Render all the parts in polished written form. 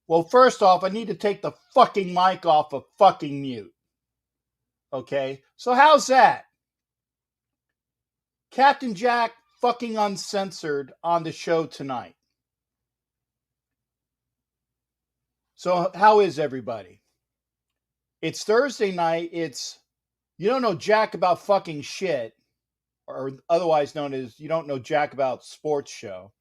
Well, first off, I need to take the fucking mic off of fucking mute. Okay? So how's that? Captain Jack fucking uncensored on the show tonight. So how is everybody? It's Thursday night. It's you don't know jack about fucking shit, or otherwise known as you don't know jack about sports show.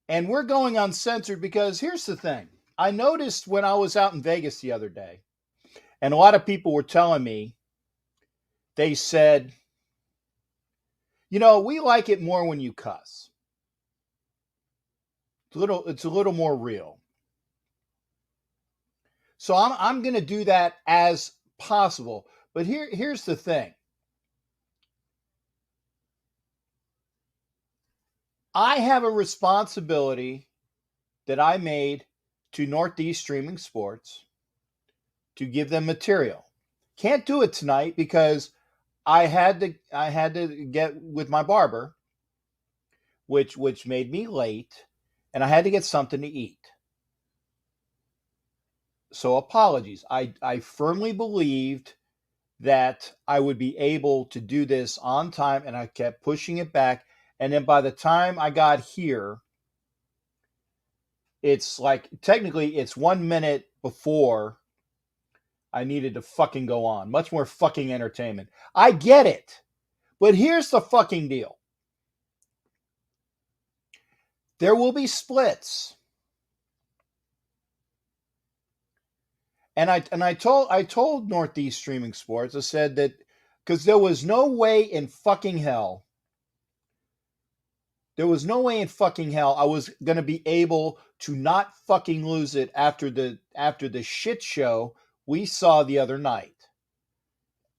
And we're going uncensored because here's the thing. I noticed when I was out in Vegas the other day, and a lot of people were telling me, they said, we like it more when you cuss. It's a little more real. So I'm going to do that as possible. But here's the thing. I have a responsibility that I made to Northeast Streaming Sports to give them material. Can't do it tonight because I had to get with my barber, which made me late, and I had to get something to eat. So apologies. I firmly believed that I would be able to do this on time, and I kept pushing it back. And then by the time I got here, it's like technically it's 1 minute before I needed to fucking go on. Much more fucking entertainment. I get it. But here's the fucking deal. There will be splits. And I told Northeast Streaming Sports, I said that because there was no way in fucking hell I was going to be able to not fucking lose it after the shit show we saw the other night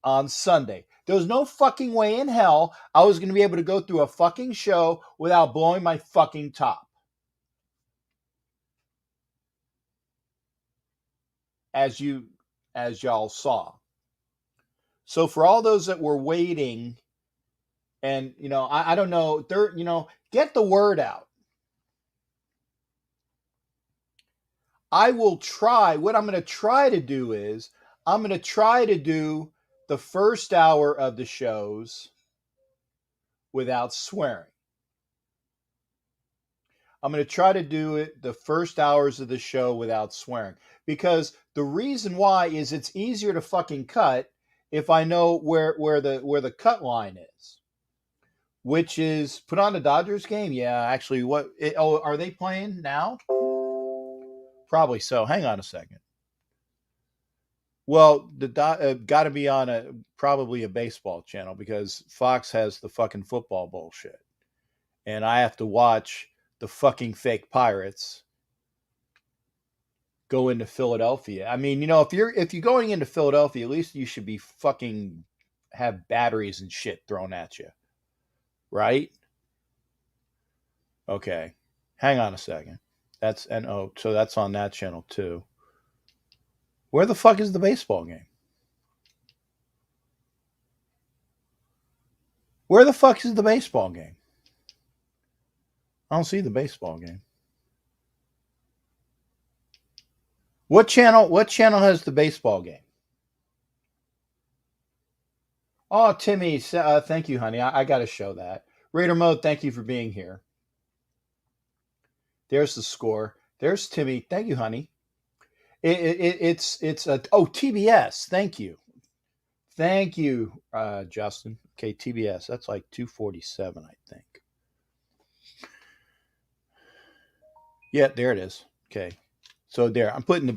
on Sunday. There was no fucking way in hell I was going to be able to go through a fucking show without blowing my fucking top. As y'all saw. So for all those that were waiting, and I don't know, get the word out. I will try. What I'm going to try to do is I'm going to try to do the first hour of the shows without swearing. I'm going to try to do it the first hours of the show without swearing. Because the reason why is it's easier to fucking cut if I know where the cut line is. Which is put on the Dodgers game? Yeah, actually, are they playing now? Probably so. Hang on a second. Well, the got to be on probably a baseball channel because Fox has the fucking football bullshit, and I have to watch the fucking fake Pirates go into Philadelphia. I mean, if you're going into Philadelphia, at least you should be fucking have batteries and shit thrown at you, right? Okay, hang on a second. So that's on that channel too. Where the fuck is the baseball game? Where the fuck is the baseball game? I don't see the baseball game. What channel has the baseball game? Oh, Timmy, thank you, honey. I got to show that. Raider Mode, thank you for being here. There's the score. There's Timmy. Thank you, honey. It's TBS. Thank you. Thank you, Justin. Okay, TBS. That's like 247, I think. Yeah, there it is. Okay. So there, I'm putting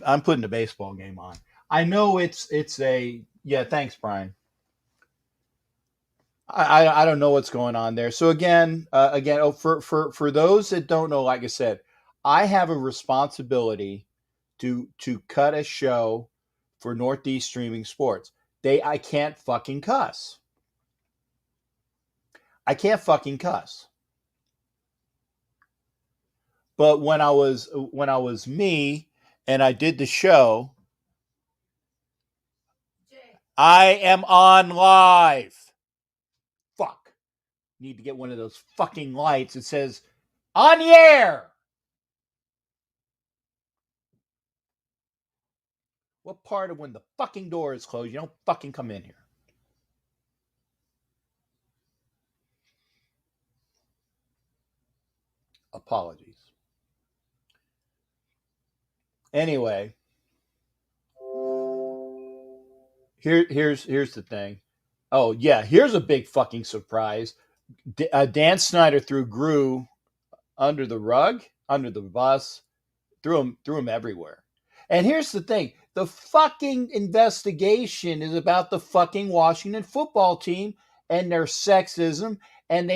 the baseball game on. I know it's a yeah. Thanks, Brian. I don't know what's going on there. So again, for those that don't know, like I said, I have a responsibility to cut a show for Northeast Streaming Sports. I can't fucking cuss. I can't fucking cuss. But when I was me and I did the show, I am on live. Fuck. Need to get one of those fucking lights that says on the air. What part of when the fucking door is closed, you don't fucking come in here? Apologies. Anyway, here's the thing. Oh yeah, here's a big fucking surprise. Dan Snyder threw Gru under the rug, under the bus, threw him everywhere. And here's the thing: the fucking investigation is about the fucking Washington football team and their sexism, and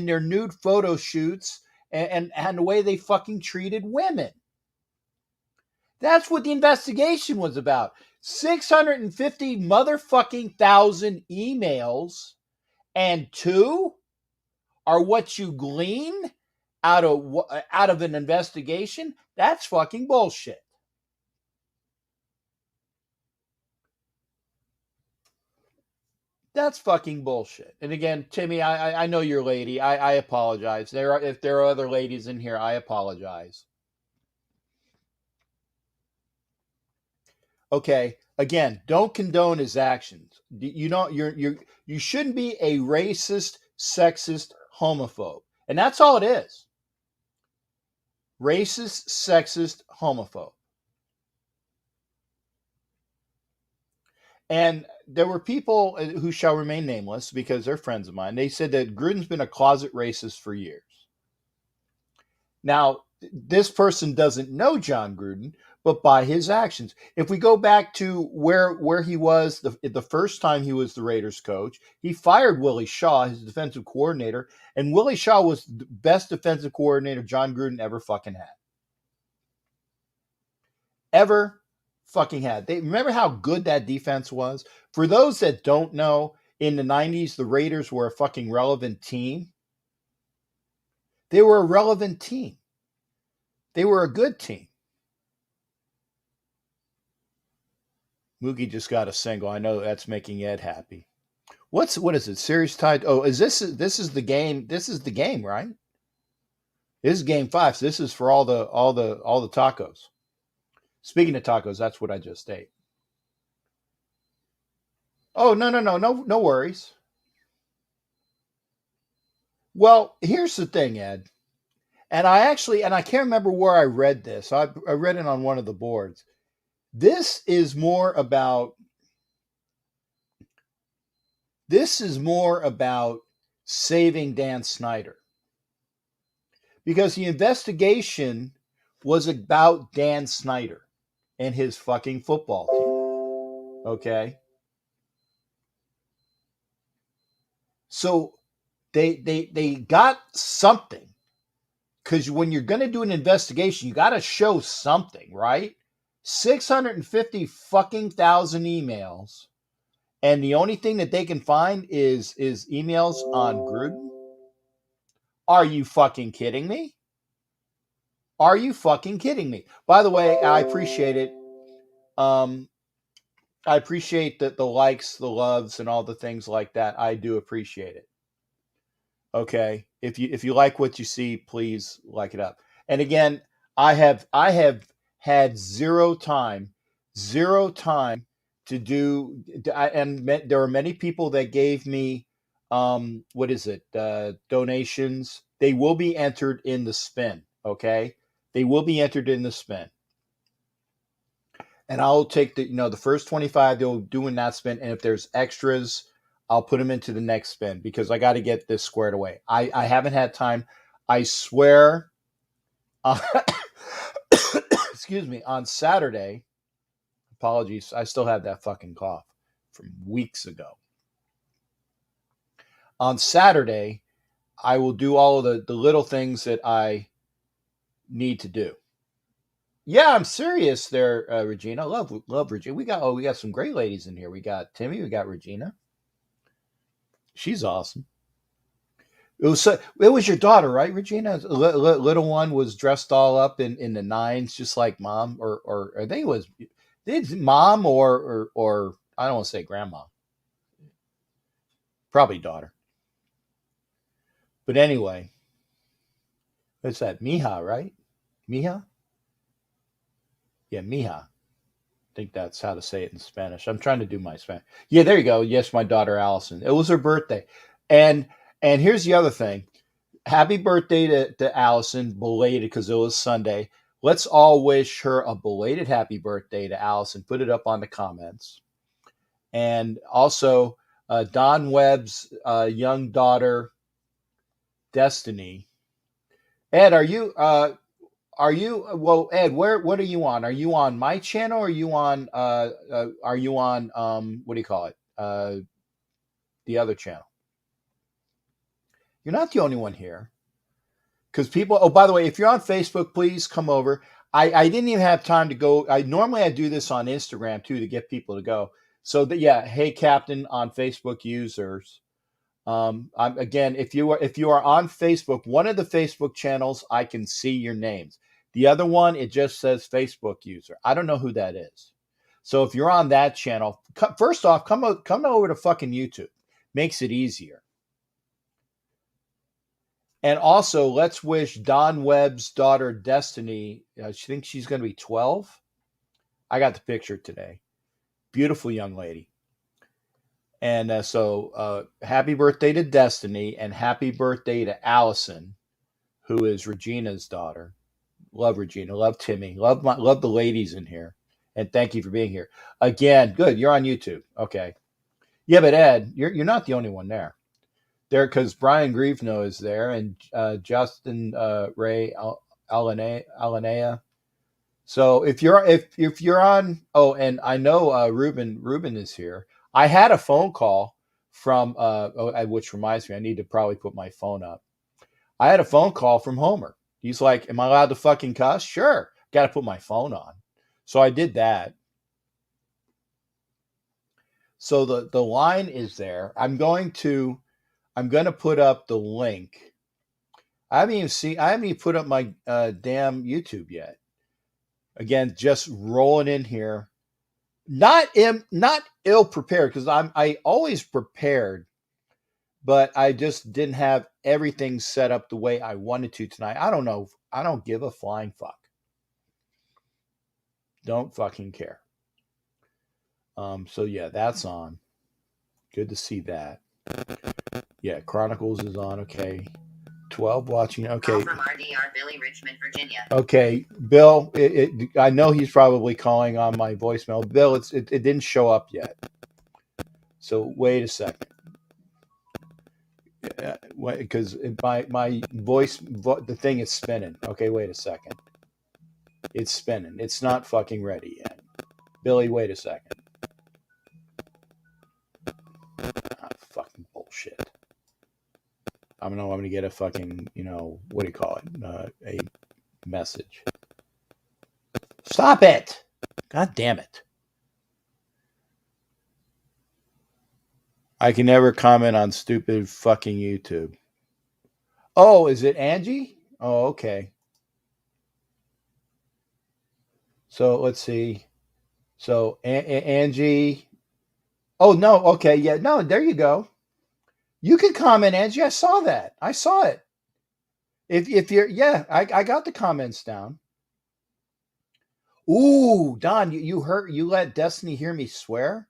their nude photo shoots, and the way they fucking treated women. That's what the investigation was about. 650 motherfucking thousand emails, and two are what you glean out of an investigation. That's fucking bullshit. That's fucking bullshit. And again, Timmy, I know you're a lady. I apologize. If there are other ladies in here, I apologize. Okay. Again, don't condone his actions. You shouldn't be a racist, sexist, homophobe. And that's all it is. Racist, sexist, homophobe. And there were people who shall remain nameless because they're friends of mine. They said that Gruden's been a closet racist for years. Now, this person doesn't know John Gruden, but by his actions. If we go back to where he was the first time he was the Raiders coach, he fired Willie Shaw, his defensive coordinator, and Willie Shaw was the best defensive coordinator John Gruden ever fucking had. Ever fucking had. They remember how good that defense was? For those that don't know, in the 90s, the Raiders were a fucking relevant team. They were a relevant team. They were a good team. Mookie just got a single. I know that's making Ed happy. What is it? Series tied? Oh, is this is the game? This is the game, right? This is game 5. So this is for all the tacos. Speaking of tacos, that's what I just ate. Oh, no worries. Well, here's the thing, Ed. And I can't remember where I read this. I read it on one of the boards. This is more about saving Dan Snyder. Because the investigation was about Dan Snyder and his fucking football team. Okay? So they got something. Because when you're going to do an investigation, you got to show something, right? 650 fucking thousand emails, and the only thing that they can find is emails on Gruden. Are you fucking kidding me? Are you fucking kidding me? By the way, I appreciate it. I appreciate the likes, the loves, and all the things like that. I do appreciate it. Okay, if you like what you see, please like it up. And again, I have had zero time to do. And there are many people that gave me what is it, donations. They will be entered in the spin. Okay, they will be entered in the spin. And I'll take the first 25 they'll do in that spin, and if there's extras, I'll put them into the next spin because I got to get this squared away. I haven't had time. I swear. Excuse me. On Saturday, apologies, I still have that fucking cough from weeks ago. On Saturday, I will do all of the little things that I need to do. Yeah, I'm serious there, Regina. Love Regina. We got some great ladies in here. We got Timmy. We got Regina. She's awesome. It was your daughter, right, Regina? Little one was dressed all up in the nines, just like mom, or I think it was mom or I don't want to say grandma, probably daughter. But anyway, what's that? Mija, right? Mija? Yeah, Mija. think that's how to say it in Spanish. I'm trying to do my Spanish. Yeah, there you go. Yes, my daughter Allison. It was her birthday. And here's the other thing. Happy birthday to Allison, belated because it was Sunday. Let's all wish her a belated happy birthday to Allison. Put it up on the comments. And also, Don Webb's young daughter, Destiny. Ed, well, Ed, what are you on? Are you on my channel or are you on what do you call it? The other channel. You're not the only one here. Because people, oh, by the way, if you're on Facebook, please come over. I didn't even have time to go. I do this on Instagram too to get people to go. So that, yeah, hey Captain on Facebook users. Again, if you are on Facebook, one of the Facebook channels, I can see your names. The other one, it just says Facebook user. I don't know who that is. So if you're on that channel, first off, come over to fucking YouTube. Makes it easier. And also, let's wish Don Webb's daughter, Destiny, she thinks she's going to be 12. I got the picture today. Beautiful young lady. And so happy birthday to Destiny and happy birthday to Allison, who is Regina's daughter. Love Regina. Love Timmy. Love the ladies in here. And thank you for being here. Again, good. You're on YouTube. Okay. Yeah, but Ed, you're not the only one there. There, because Brian Grievno is there, and Justin Ray Alanea. So if you're on, oh, and I know Ruben is here. I had a phone call from which reminds me, I need to probably put my phone up. I had a phone call from Homer. He's like, "Am I allowed to fucking cuss?" Sure. Got to put my phone on. So I did that. So the line is there. I'm going to put up the link. I haven't even put up my damn YouTube yet. Again, just rolling in here. Not ill prepared, because I always prepared, but I just didn't have everything set up the way I wanted to tonight. I don't know. I don't give a flying fuck. Don't fucking care. So yeah, that's on. Good to see that. Yeah, Chronicles is on. Okay. 12 watching. Okay. From RDR, Billy, Richmond, Virginia. Okay, Bill. I know he's probably calling on my voicemail. Bill, it didn't show up yet. So wait a second. Because my voice, the thing is spinning. Okay, wait a second. It's spinning. It's not fucking ready yet. Billy, wait a second. Fucking bullshit. I'm going to get a fucking, what do you call it? A message. Stop it! God damn it. I can never comment on stupid fucking YouTube. Oh, is it Angie? Oh, okay. So let's see. So Angie. Oh, no. Okay. Yeah. No, there you go. You can comment, Angie. I saw that. I saw it. If you're, yeah, I got the comments down. Ooh, Don, you let Destiny hear me swear?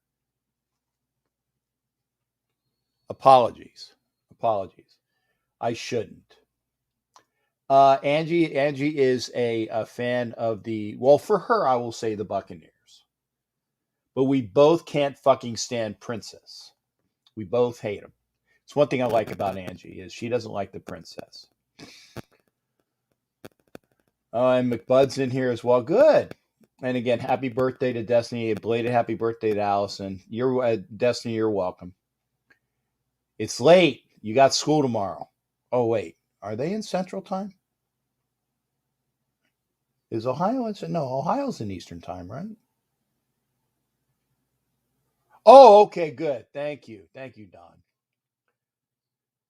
Apologies. I shouldn't. Angie is a fan of for her, I will say the Buccaneers. But we both can't fucking stand Princess. We both hate them. It's one thing I like about Angie is she doesn't like the Princess. Oh, and McBud's in here as well. Good. And again, happy birthday to Destiny. A belated happy birthday to Allison. You're Destiny, you're welcome. It's late. You got school tomorrow. Oh, wait. Are they in Central Time? Is Ohio in? No, Ohio's in Eastern Time, right? Oh, okay, good. Thank you, Don.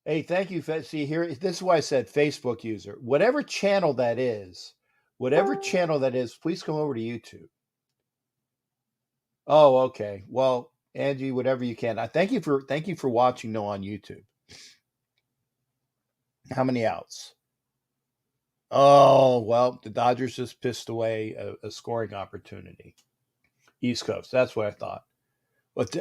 Hey, thank you. See here, this is why I said Facebook user. Whatever channel that is, please come over to YouTube. Oh, okay. Well, Angie, whatever you can. I thank you for watching. No, on YouTube. How many outs? Oh, well, the Dodgers just pissed away a scoring opportunity. East Coast. That's what I thought. But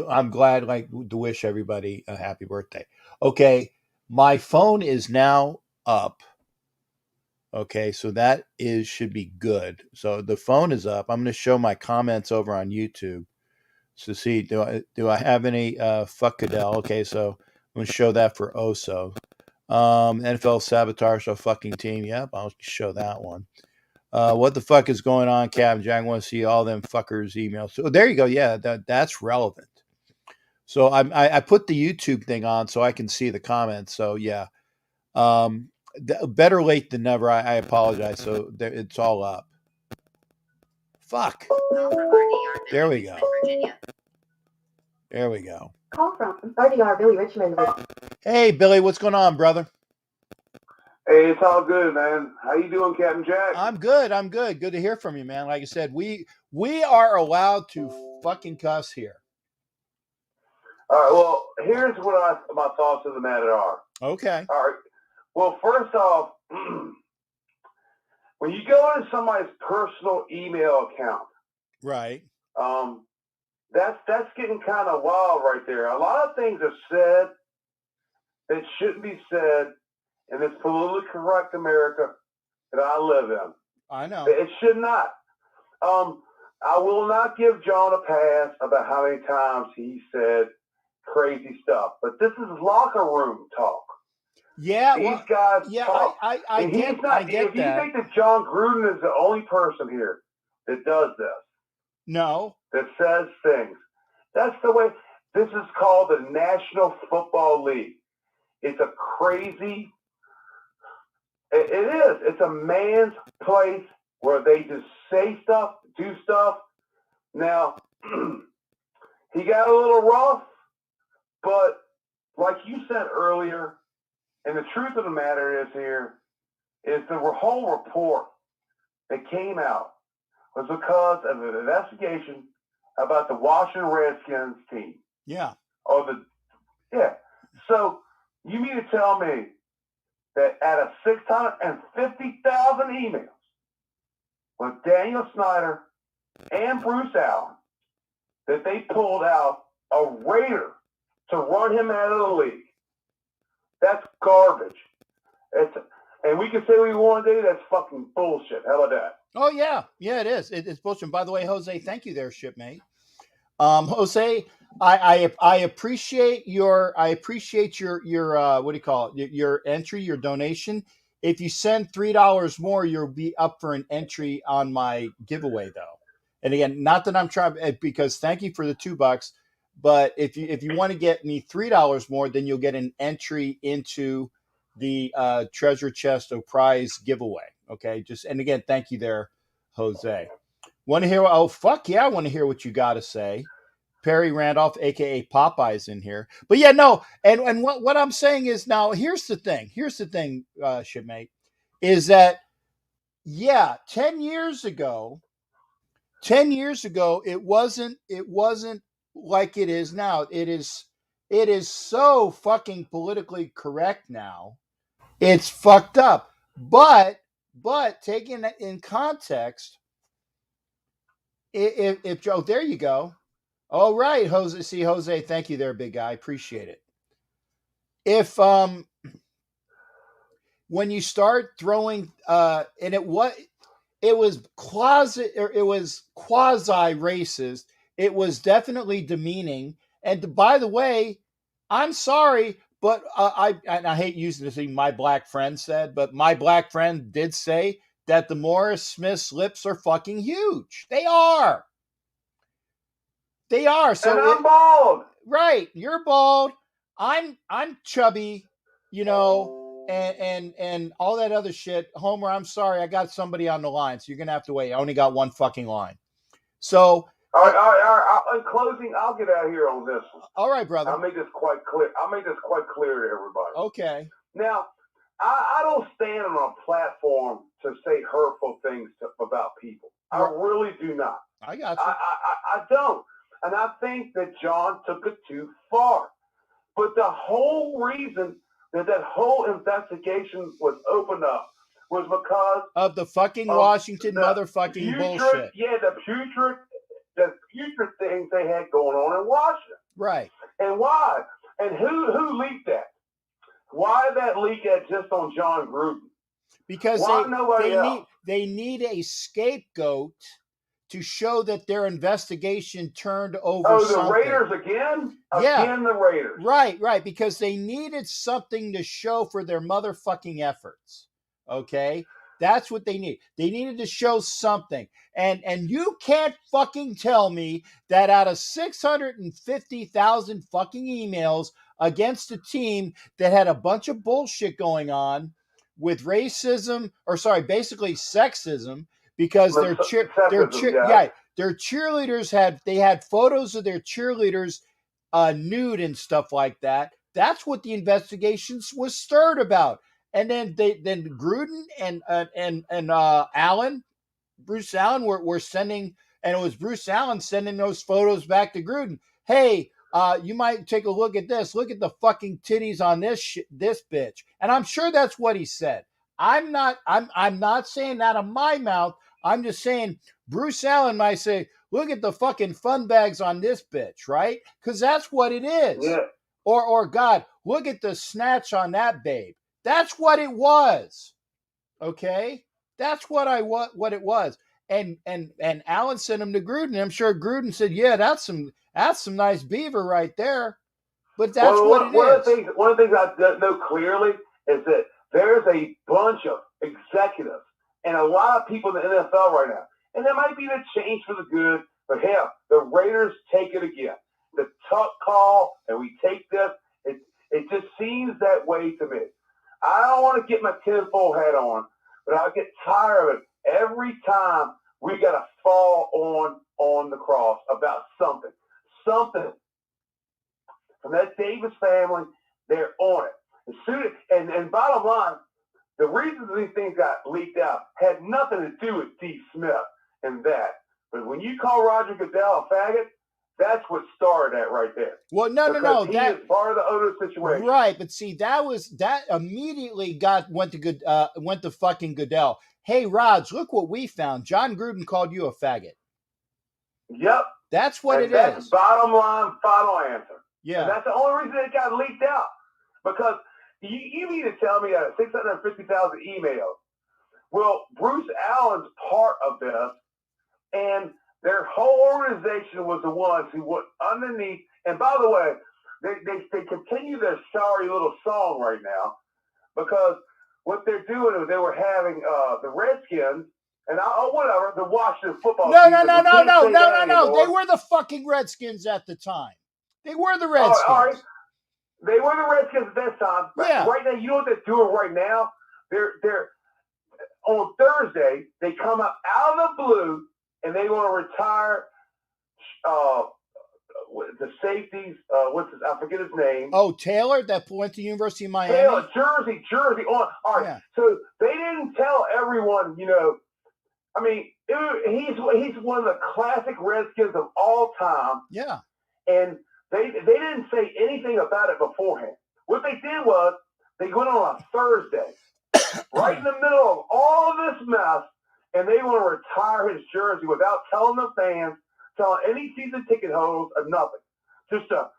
I'm glad, like, to wish everybody a happy birthday. Okay, my phone is now up. Okay, so that is should be good. So the phone is up. I'm going to show my comments over on YouTube. So see, do I have any fuck Cadell? Okay, so I'm going to show that for Oso. NFL sabotage a fucking team. Yep, I'll show that one. What the fuck is going on, Captain Jack? I want to see all them fuckers' emails. So there you go. Yeah, that's relevant. So I put the YouTube thing on so I can see the comments. So yeah, better late than never. I apologize. So it's all up. Fuck. There we go. There we go. Call from RDR Billy Richmond. Hey, Billy, what's going on, brother? Hey, it's all good, man. How you doing, Captain Jack? I'm good. I'm good. Good to hear from you, man. Like I said, we are allowed to fucking cuss here. All right. Well, here's what my thoughts of the matter are. Okay. All right. Well, first off, when you go into somebody's personal email account, right? That's getting kind of wild right there. A lot of things are said that shouldn't be said in this politically correct America that I live in. I know. It should not. I will not give John a pass about how many times he said crazy stuff, but this is locker room talk. Yeah, these guys talk. I get if you think that John Gruden is the only person here that does this, no, that says things, that's the way. This is called the National Football League. It's a crazy. It is. It's a man's place where they just say stuff, do stuff. Now, he got a little rough, but like you said earlier, and the truth of the matter is here, is the whole report that came out was because of an investigation about the Washington Redskins team. Yeah. So you mean to tell me that out of 650,000 emails with Daniel Snyder and Bruce Allen, that they pulled out a Raider to run him out of the league? That's garbage. And we can say we want to do that's fucking bullshit. How about that? Oh yeah, it is. It's bullshit. By the way, Jose, thank you there, shipmate. Jose, I appreciate your what do you call it? Your entry, your donation. If you send $3 more, you'll be up for an entry on my giveaway, though. And again, not that I'm trying, because thank you for the $2. But if you want to get me $3 more, then you'll get an entry into the treasure chest of prize giveaway. Okay, and again, thank you there, Jose. Want to hear? Oh fuck yeah, I want to hear what you got to say. Perry Randolph, aka Popeye's, in here. But yeah, no, and what I'm saying is, now here's the thing, shipmate, is that 10 years ago, it wasn't like it is now. It is so fucking politically correct now. It's fucked up. But taking it in context, if Joe, there you go. All right, Jose. See, Jose, thank you there, big guy. Appreciate it. If when you start throwing and it was quasi racist. It was definitely demeaning. And by the way, I'm sorry, but I hate using this thing my black friend said, but my black friend did say that the Morris Smith's lips are fucking huge. They are. So and I'm bald. Right, you're bald. I'm chubby, and all that other shit. Homer, I'm sorry, I got somebody on the line, so you're gonna have to wait. I only got one fucking line. So all right. In closing, I'll get out of here on this one. All right, brother. I'll make this quite clear to everybody. Okay. Now, I don't stand on a platform to say hurtful things about people. I really do not. I got you. I don't. And I think that John took it too far. But the whole reason that whole investigation was opened up was because of the fucking Washington motherfucking bullshit. Yeah, the putrid the future things they had going on in Washington. Right. And why? And who leaked that? Why that leak at just on John Gruden? Because Why nobody else? they need a scapegoat to show that their investigation turned over something. The Raiders again? Yeah. Again, the Raiders. Right, because they needed something to show for their motherfucking efforts. Okay? That's what they need. They needed to show something. And you can't fucking tell me that out of 650,000 fucking emails against a team that had a bunch of bullshit going on with racism, or sorry, basically sexism, because their cheerleaders had photos of their cheerleaders nude and stuff like that. That's what the investigations was stirred about. And then Gruden and Bruce Allen were sending, and it was Bruce Allen sending those photos back to Gruden. Hey, you might take a look at this. Look at the fucking titties on this bitch. And I'm sure that's what he said. I'm not saying that out of my mouth. I'm just saying Bruce Allen might say, look at the fucking fun bags on this bitch, right? Because that's what it is. Yeah. Or God, look at the snatch on that babe. That's what it was. Okay? That's what it was. And Allen sent him to Gruden. I'm sure Gruden said, yeah, that's some nice beaver right there. But that's what it is. One of the things I know clearly is that there's a bunch of executives and a lot of people in the NFL right now. And there might be a change for the good, but hell, the Raiders take it again. The tuck call, and we take this. It just seems that way to me. I don't want to get my tinfoil hat on, but I get tired of it every time we got to fall on the cross about something. Something from that Davis family, they're on it. And bottom line, the reason these things got leaked out had nothing to do with D. Smith and that. But when you call Roger Goodell a faggot, that's what started that right there. Well, no. He is part of the other situation. Right, but see, that immediately went to fucking Goodell. Hey, Rods, look what we found. John Gruden called you a faggot. Yep. That's what it is. That's bottom line, final answer. Yeah. And that's the only reason it got leaked out. Because you mean to tell me out of 650,000 emails, well, Bruce Allen's part of this, and their whole organization was the ones who went underneath. And by the way, they continue their sorry little song right now, because what they're doing is they were having the Redskins and whatever, the Washington football team. No. They were the fucking Redskins at the time. They were the Redskins. All right. They were the Redskins at that time. Yeah. Right now, you know what they're doing right now? They're on Thursday, they come out of the blue and they want to retire the safeties. I forget his name. Oh, Taylor, that went to University of Miami. Taylor, Jersey. All right. Yeah. So they didn't tell everyone, I mean, he's one of the classic Redskins of all time. Yeah. And they didn't say anything about it beforehand. What they did was they went on a Thursday, right in the middle of all of this mess, and they want to retire his jersey without telling the fans, telling any season ticket holders, or nothing, just to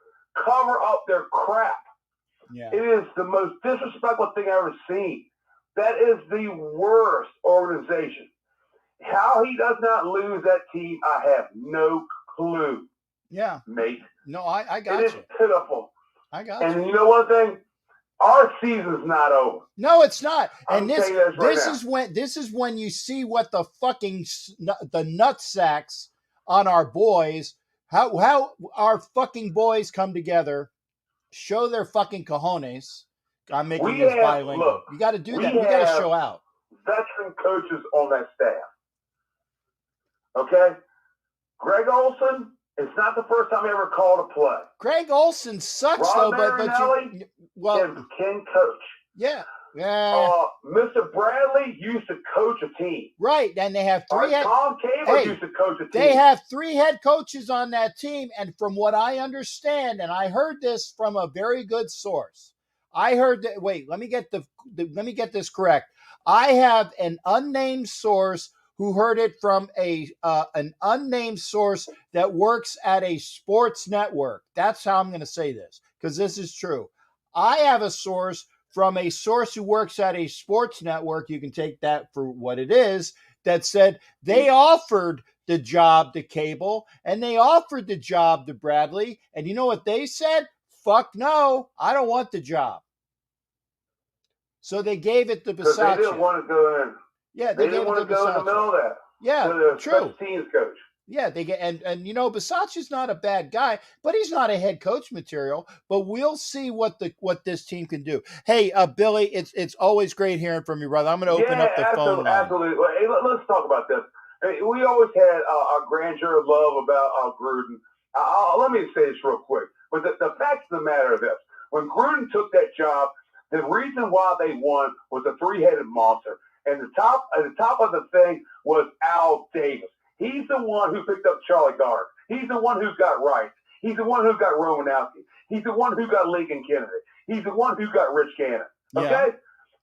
cover up their crap. Yeah. It is the most disrespectful thing I've ever seen. That is the worst organization. How he does not lose that team, I have no clue. Yeah. Mate. No, I got you. It is pitiful. I got you. And you know one thing? Our season's not over. No, it's not. And this is when you see what the fucking the nutsacks on our boys, how our fucking boys come together, show their fucking cojones. I'm making this bilingual. Look, you got to do that. We got to show out. Veteran coaches on that staff. Okay? Greg Olson, it's not the first time he ever called a play. Greg Olson sucks, Rob though, Marinelli can coach. Yeah. Mr. Bradley used to coach a team. Right, and they have three. Tom Cable used to coach a team. They have 3 head coaches on that team, and from what I understand, and I heard this from a very good source. I heard that. Wait, let me get this correct. I have an unnamed source who heard it from an unnamed source that works at a sports network. That's how I'm going to say this, because this is true. I have a source from a source who works at a sports network. You can take that for what it is. That said they offered the job to Cable and they offered the job to Bradley. And you know what they said? Fuck no, I don't want the job. So they gave it to Because Bisaccia. they didn't want to go in. Yeah, they didn't want to go in the middle of that. Yeah, to the true. special teams coach. Yeah, they get and you know Bisaccia's not a bad guy, but he's not a head coach material. But we'll see what this team can do. Hey, Billy, it's always great hearing from you, brother. I'm going to open up the phone line. Absolutely. Hey, let's talk about this. We always had our grandeur of love about Gruden. Let me say this real quick. But the fact of the matter is this: when Gruden took that job, the reason why they won was a three-headed monster, and the top of the thing was Al Davis. He's the one who picked up Charlie Gard. He's the one who got Rice. He's the one who got Romanowski. He's the one who got Lincoln Kennedy. He's the one who got Rich Gannon. Okay? Yeah.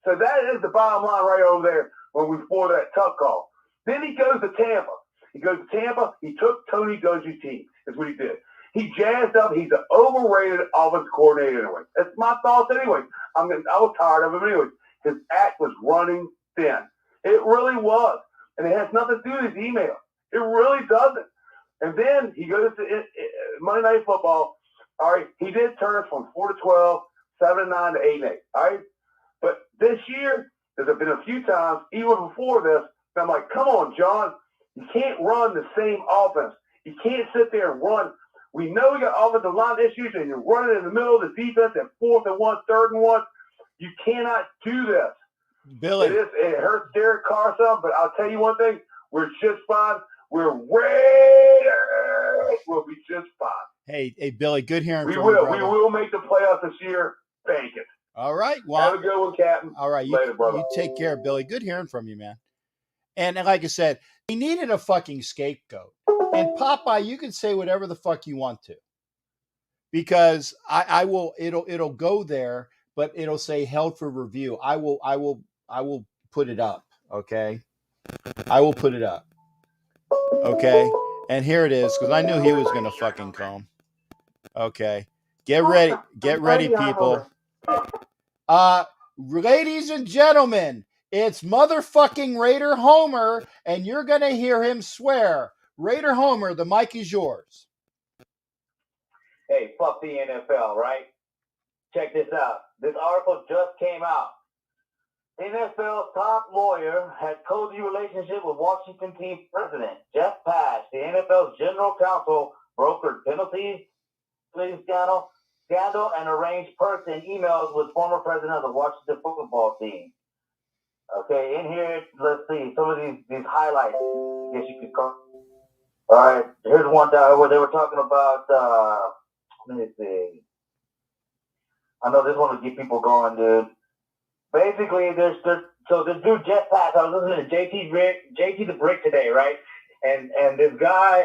So that is the bottom line right over there when we for that tough call. Then he goes to Tampa. He took Tony Dungy's team, is what he did. He jazzed up. He's an overrated offensive coordinator anyway. That's my thoughts anyway. I was tired of him anyway. His act was running thin. It really was. And it has nothing to do with his email. It really doesn't. And then he goes to Monday Night Football. All right, he did turn from 4-12, 7-9 to 8-8. All right, but this year there's been a few times, even before this, I'm like, come on, John, you can't run the same offense. You can't sit there and run. We know you got offensive line issues, and you're running in the middle of the defense at 4th and 1, 3rd and 1. You cannot do this. Billy, it hurts Derek Carr some, but I'll tell you one thing: we're just fine. We're Raiders. We'll be just fine. Hey, Billy, good hearing from you, brother. We will make the playoffs this year. Bank it. All right. Well, have a good one, Captain. All right. Later, brother. You take care, Billy. Good hearing from you, man. And like I said, he needed a fucking scapegoat. And Popeye, you can say whatever the fuck you want to, because I will. It'll go there, but it'll say held for review. I will put it up. Okay. I will put it up. Okay. And here it is, because I knew he was going to fucking come. Okay. Get ready, people. Ladies and gentlemen, it's motherfucking Raider Homer, and you're going to hear him swear. Raider Homer, the mic is yours. Hey, fuck the NFL, right? Check this out. This article just came out. NFL's top lawyer had cozy relationship with Washington team president Jeff Pash. The NFL's general counsel brokered penalties, scandal, and arranged perks and emails with former president of the Washington football team. Okay, in here, let's see some of these highlights. I guess you could call. All right, here's one where they were talking about. Let me see. I know this one will get people going, dude. Basically, so this dude Jeff Pash. I was listening to JT the Brick today, right? And this guy,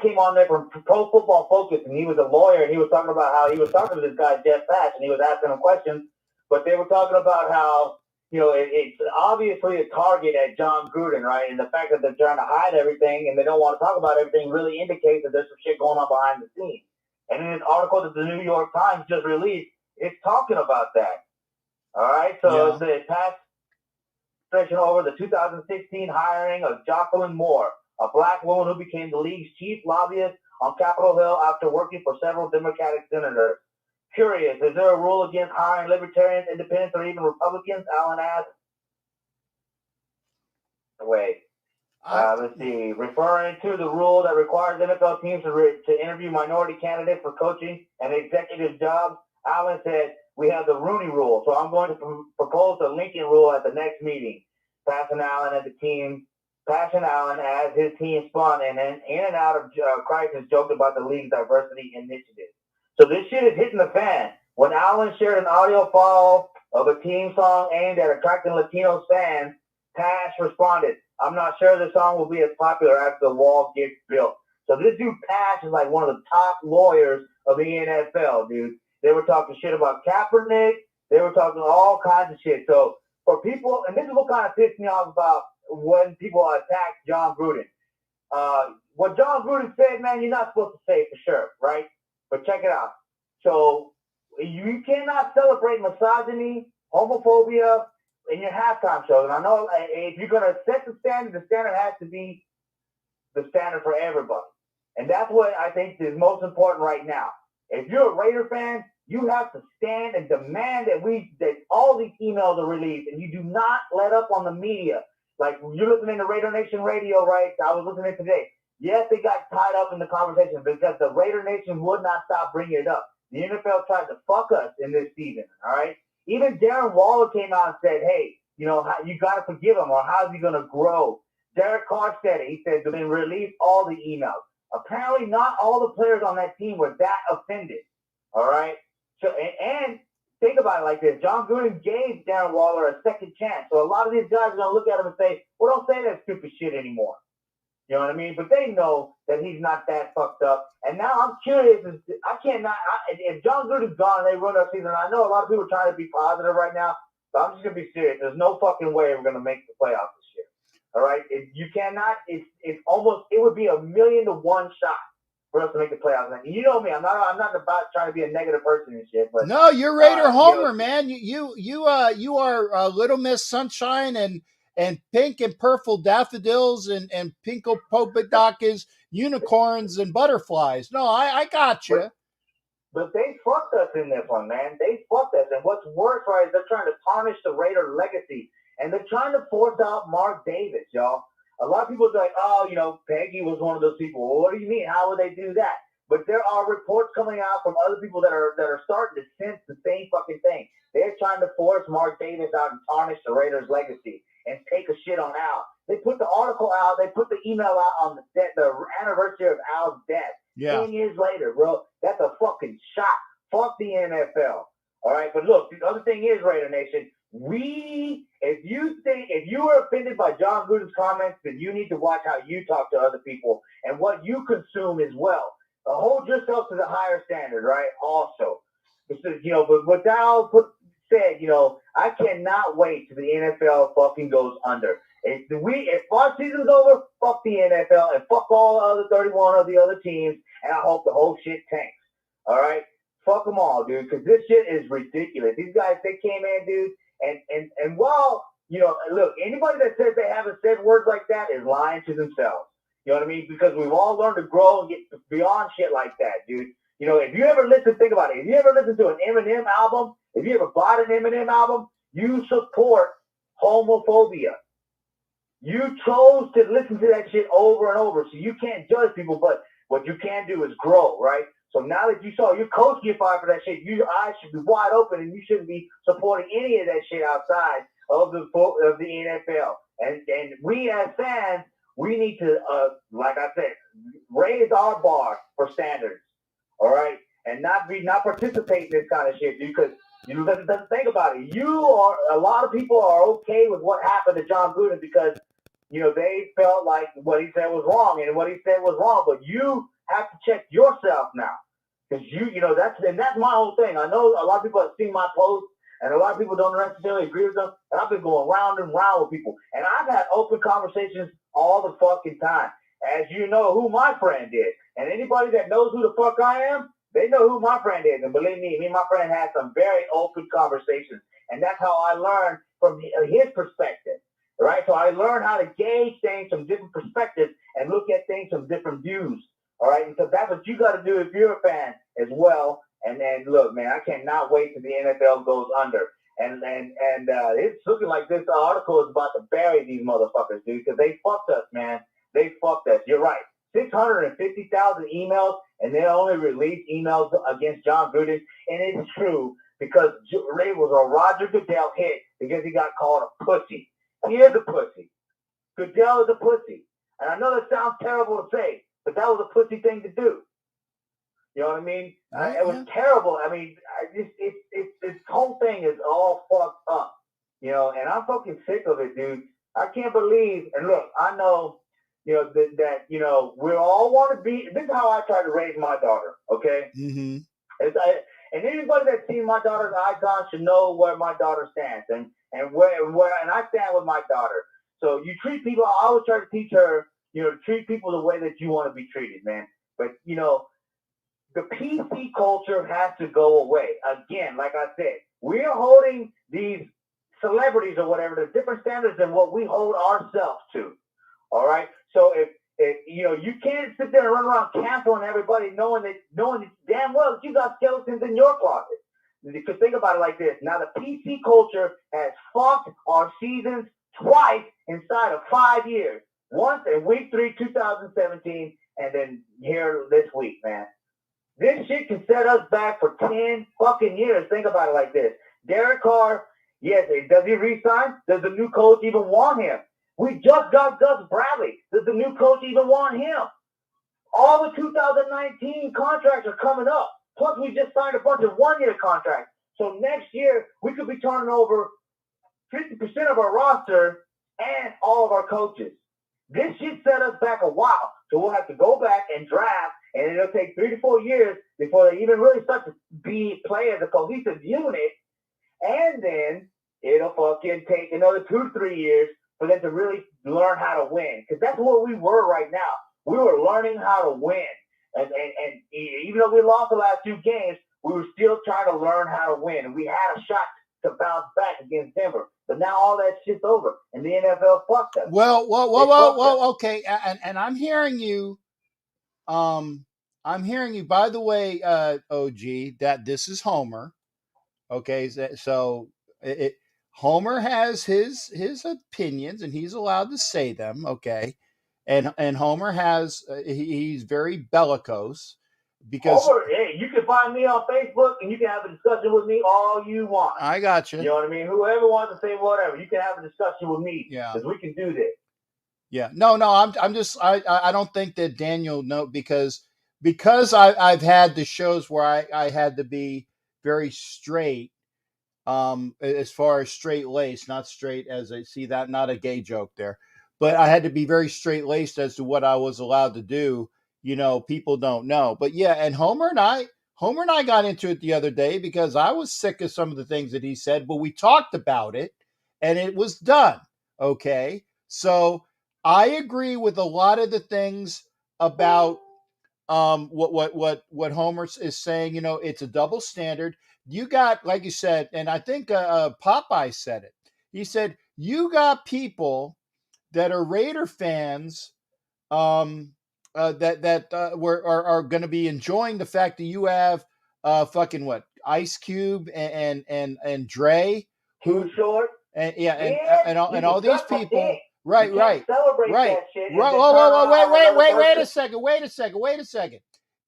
came on there from Pro Football Focus, and he was a lawyer, and he was talking about how he was talking to this guy Jeff Pash, and he was asking him questions. But they were talking about how, you know, it's obviously a target at John Gruden, right? And the fact that they're trying to hide everything and they don't want to talk about everything really indicates that there's some shit going on behind the scenes. And in this article that the New York Times just released, it's talking about that. All right? So it's the past section over the 2016 hiring of Jocelyn Moore, a black woman who became the league's chief lobbyist on Capitol Hill after working for several Democratic senators. Curious, is there a rule against hiring libertarians, independents, or even Republicans? Allen asked. Let's see. Referring to the rule that requires NFL teams to interview minority candidates for coaching and executive jobs, Allen said, we have the Rooney Rule, so I'm going to propose the Lincoln Rule at the next meeting. Passion Allen as his team spun and then in and out of crisis joked about the league's diversity initiative. So this shit is hitting the fan. When Allen shared an audio file of a team song aimed at attracting Latino fans, Pash responded, I'm not sure the song will be as popular after the wall gets built. So this dude Pash is like one of the top lawyers of the NFL, dude. They were talking shit about Kaepernick. They were talking all kinds of shit. So for people, and this is what kind of pissed me off about when people attack John Gruden. What John Gruden said, man, you're not supposed to say for sure, right? But check it out. So you cannot celebrate misogyny, homophobia in your halftime shows. And I know if you're going to set the standard has to be the standard for everybody. And that's what I think is most important right now. If you're a Raider fan, you have to stand and demand that all these emails are released, and you do not let up on the media. Like, you're listening to Raider Nation Radio, right? I was listening today. Yes, they got tied up in the conversation because the Raider Nation would not stop bringing it up. The NFL tried to fuck us in this season, all right? Even Darren Waller came out and said, hey, you got to forgive him, or how's he going to grow? Derek Carr said it. He said, they release all the emails. Apparently, not all the players on that team were that offended, all right? So, and think about it like this. John Gruden gave Darren Waller a second chance. So a lot of these guys are going to look at him and say, well, don't say that stupid shit anymore. You know what I mean? But they know that he's not that fucked up. And now I'm curious. If John Gruden's gone and they run our season, I know a lot of people are trying to be positive right now, but I'm just going to be serious. There's no fucking way we're going to make the playoffs this year. All right? You cannot. It would be 1,000,000 to 1 shot for us to make the playoffs. And you know me, I'm not about trying to be a negative person and shit. But no, you're Raider homer, man. You are Little Miss Sunshine and pink and purple daffodils and pinko polka unicorns and butterflies. No, I got you. But they fucked us in this one, man. They fucked us. And what's worse, right, is they're trying to tarnish the Raider legacy. And they're trying to force out Mark Davis, y'all. A lot of people are like, oh, Peggy was one of those people. Well, what do you mean? How would they do that? But there are reports coming out from other people that are starting to sense the same fucking thing. They're trying to force Mark Davis out and tarnish the Raiders' legacy and take a shit on Al. They put the article out. They put the email out on the anniversary of Al's death. Yeah. 10 years later, bro. That's a fucking shot. Fuck the NFL. All right? But look, the other thing is, Raider Nation, if you were offended by John Gruden's comments, then you need to watch how you talk to other people and what you consume as well. Hold yourself to the higher standard, right? Also, but what Al said, I cannot wait till the NFL fucking goes under. If our season's over, fuck the NFL and fuck all the other 31 of the other teams, and I hope the whole shit tanks. All right, fuck them all, dude, because this shit is ridiculous. These guys, they came in, dude, and while look, anybody that says they haven't said words like that is lying to themselves. You know what I mean? Because we've all learned to grow and get beyond shit like that, dude. If you ever think about it. If you ever listen to an Eminem album, if you ever bought an Eminem album, you support homophobia. You chose to listen to that shit over and over, so you can't judge people, but what you can do is grow, right? So now that you saw your coach get fired for that shit, your eyes should be wide open, and you shouldn't be supporting any of that shit outside of the NFL. And we as fans, we need to, like I said, raise our bar for standards, all right, and not participate in this kind of shit, dude. Because think about it. A lot of people are okay with what happened to John Gruden because they felt like what he said was wrong, and what he said was wrong. But you have to check yourself now, because that's my whole thing. I know a lot of people have seen my posts. And a lot of people don't necessarily agree with them. And I've been going round and round with people. And I've had open conversations all the fucking time. As you know who my friend is. And anybody that knows who the fuck I am, they know who my friend is. And believe me and my friend had some very open conversations. And that's how I learned from his perspective. Right? So I learned how to gauge things from different perspectives and look at things from different views. All right? And so that's what you got to do if you're a fan as well. And look, man, I cannot wait till the NFL goes under. And it's looking like this article is about to bury these motherfuckers, dude, because they fucked us, man. They fucked us. You're right. 650,000 emails, and they only released emails against John Gruden. And it's true because Ray was a Roger Goodell hit because he got called a pussy. He is a pussy. Goodell is a pussy. And I know that sounds terrible to say, but that was a pussy thing to do. You know what I mean? It was terrible. I mean, this whole thing is all fucked up. And I'm fucking sick of it, dude. I can't believe. And look, I know, that we all want to be. This is how I try to raise my daughter. Okay. Mm-hmm. And anybody that's seen my daughter's icon should know where my daughter stands. And and and I stand with my daughter. So you treat people. I always try to teach her, to treat people the way that you want to be treated, man. But the PC culture has to go away. Again, like I said, we are holding these celebrities or whatever to different standards than what we hold ourselves to. All right. So if you can't sit there and run around canceling everybody, knowing damn well you got skeletons in your closet. Because think about it like this. Now the PC culture has fucked our seasons twice inside of 5 years. Once in week 3, 2017, and then here this week, man. This shit can set us back for 10 fucking years. Think about it like this. Derek Carr, yes, does he resign? Does the new coach even want him? We just got Gus Bradley. Does the new coach even want him? All the 2019 contracts are coming up. Plus, we just signed a bunch of one-year contracts. So next year, we could be turning over 50% of our roster and all of our coaches. This shit set us back a while. So we'll have to go back and draft, and it'll take 3 to 4 years before they even really start to play as a cohesive unit. And then it'll fucking take another 2 to 3 years for them to really learn how to win. Because that's what we were right now. We were learning how to win. And even though we lost the last 2 games, we were still trying to learn how to win. And we had a shot to bounce back against Denver. But now all that shit's over. And the NFL fucked us. Well, okay. And I'm hearing you. I'm hearing you, by the way, OG, that this is Homer. Okay. So Homer has his opinions and he's allowed to say them. Okay. And Homer has, he's very bellicose because Homer, hey, you can find me on Facebook and you can have a discussion with me all you want. I got you. You know what I mean? Whoever wants to say whatever, you can have a discussion with me. Yeah. Because we can do this. Yeah. No, I'm just, I don't think that Daniel because I've had the shows where I had to be very straight, as far as straight laced, not straight as I see that, not a gay joke there, but I had to be very straight laced as to what I was allowed to do. People don't know, but yeah. And Homer and I got into it the other day because I was sick of some of the things that he said, but we talked about it and it was done. Okay. So I agree with a lot of the things about what Homer is saying. It's a double standard. You got, like you said, and I think Popeye said it. He said you got people that are Raider fans that are going to be enjoying the fact that you have fucking what, Ice Cube and Dre, Too short. and and all these people. Right. Celebrate Right. that shit. Right. Whoa, wait a second.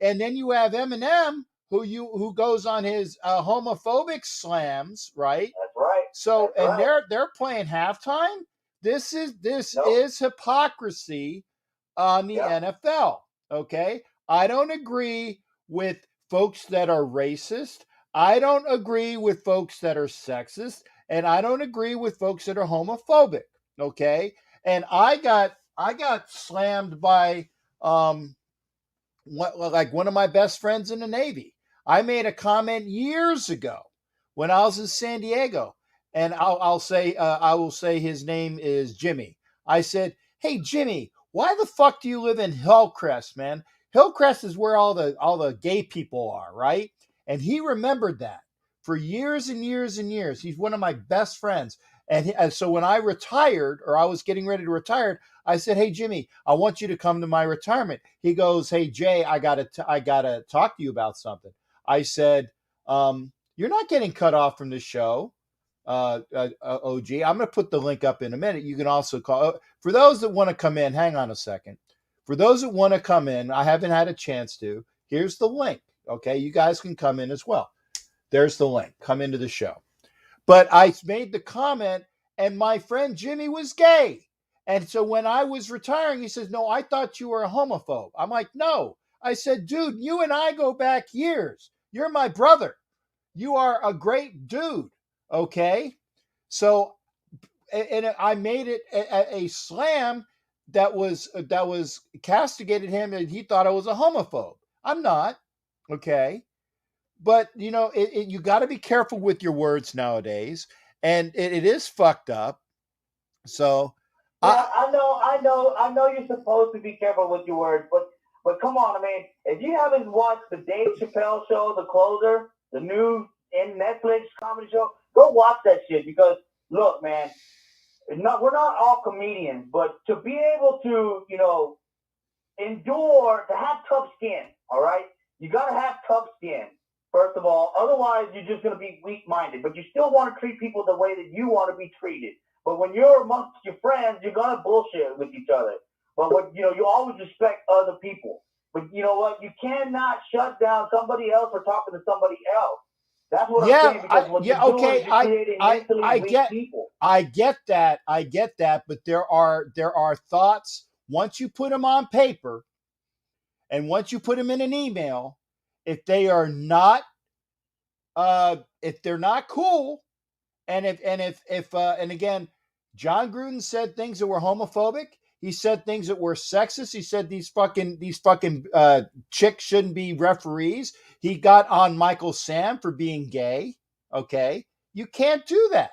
And then you have Eminem who goes on his homophobic slams, right? That's right. So That's right. they're playing halftime. This is hypocrisy on the NFL. Okay. I don't agree with folks that are racist. I don't agree with folks that are sexist, and I don't agree with folks that are homophobic. Okay. And I got slammed by like one of my best friends in the Navy. I made a comment years ago when I was in San Diego, and I will say his name is Jimmy. I said, "Hey Jimmy, why the fuck do you live in Hillcrest, man? Hillcrest is where all the gay people are, right?" And he remembered that for years and years and years. He's one of my best friends. And so when I retired, or I was getting ready to retire, I said, "Hey Jimmy, I want you to come to my retirement." He goes, "Hey Jay, I gotta talk to you about something." I said, "You're not getting cut off from the show, OG. I'm gonna put the link up in a minute. You can also call for those that want to come in. Hang on a second. For those that want to come in, I haven't had a chance to. Here's the link. Okay, you guys can come in as well. There's the link. Come into the show." But I made the comment, and my friend Jimmy was gay. And so when I was retiring, he says, "No, I thought you were a homophobe." I'm like, "No." I said, "Dude, you and I go back years. You're my brother. You are a great dude." Okay. So, and I made it a slam that was castigated him, and he thought I was a homophobe. I'm not. Okay. But you got to be careful with your words nowadays. and it is fucked up. So Yeah, I know you're supposed to be careful with your words, but come on, I mean, if you haven't watched the Dave Chappelle show, The Closer, the new Netflix comedy show, go watch that shit because look, man, we're not all comedians, but to be able to, endure, to have tough skin, all right? You got to have tough skin, first of all. Otherwise, you're just going to be weak-minded. But you still want to treat people the way that you want to be treated. But when you're amongst your friends, you're going to bullshit with each other. But you always respect other people. But you know what? You cannot shut down somebody else for talking to somebody else. That's what I'm saying. Because what you're doing is you're creating mentally weak people. I get that. But there are thoughts. Once you put them on paper, and once you put them in an email, if they're not cool, and again, John Gruden said things that were homophobic. He said things that were sexist. He said these fucking chicks shouldn't be referees. He got on Michael Sam for being gay. Okay, you can't do that.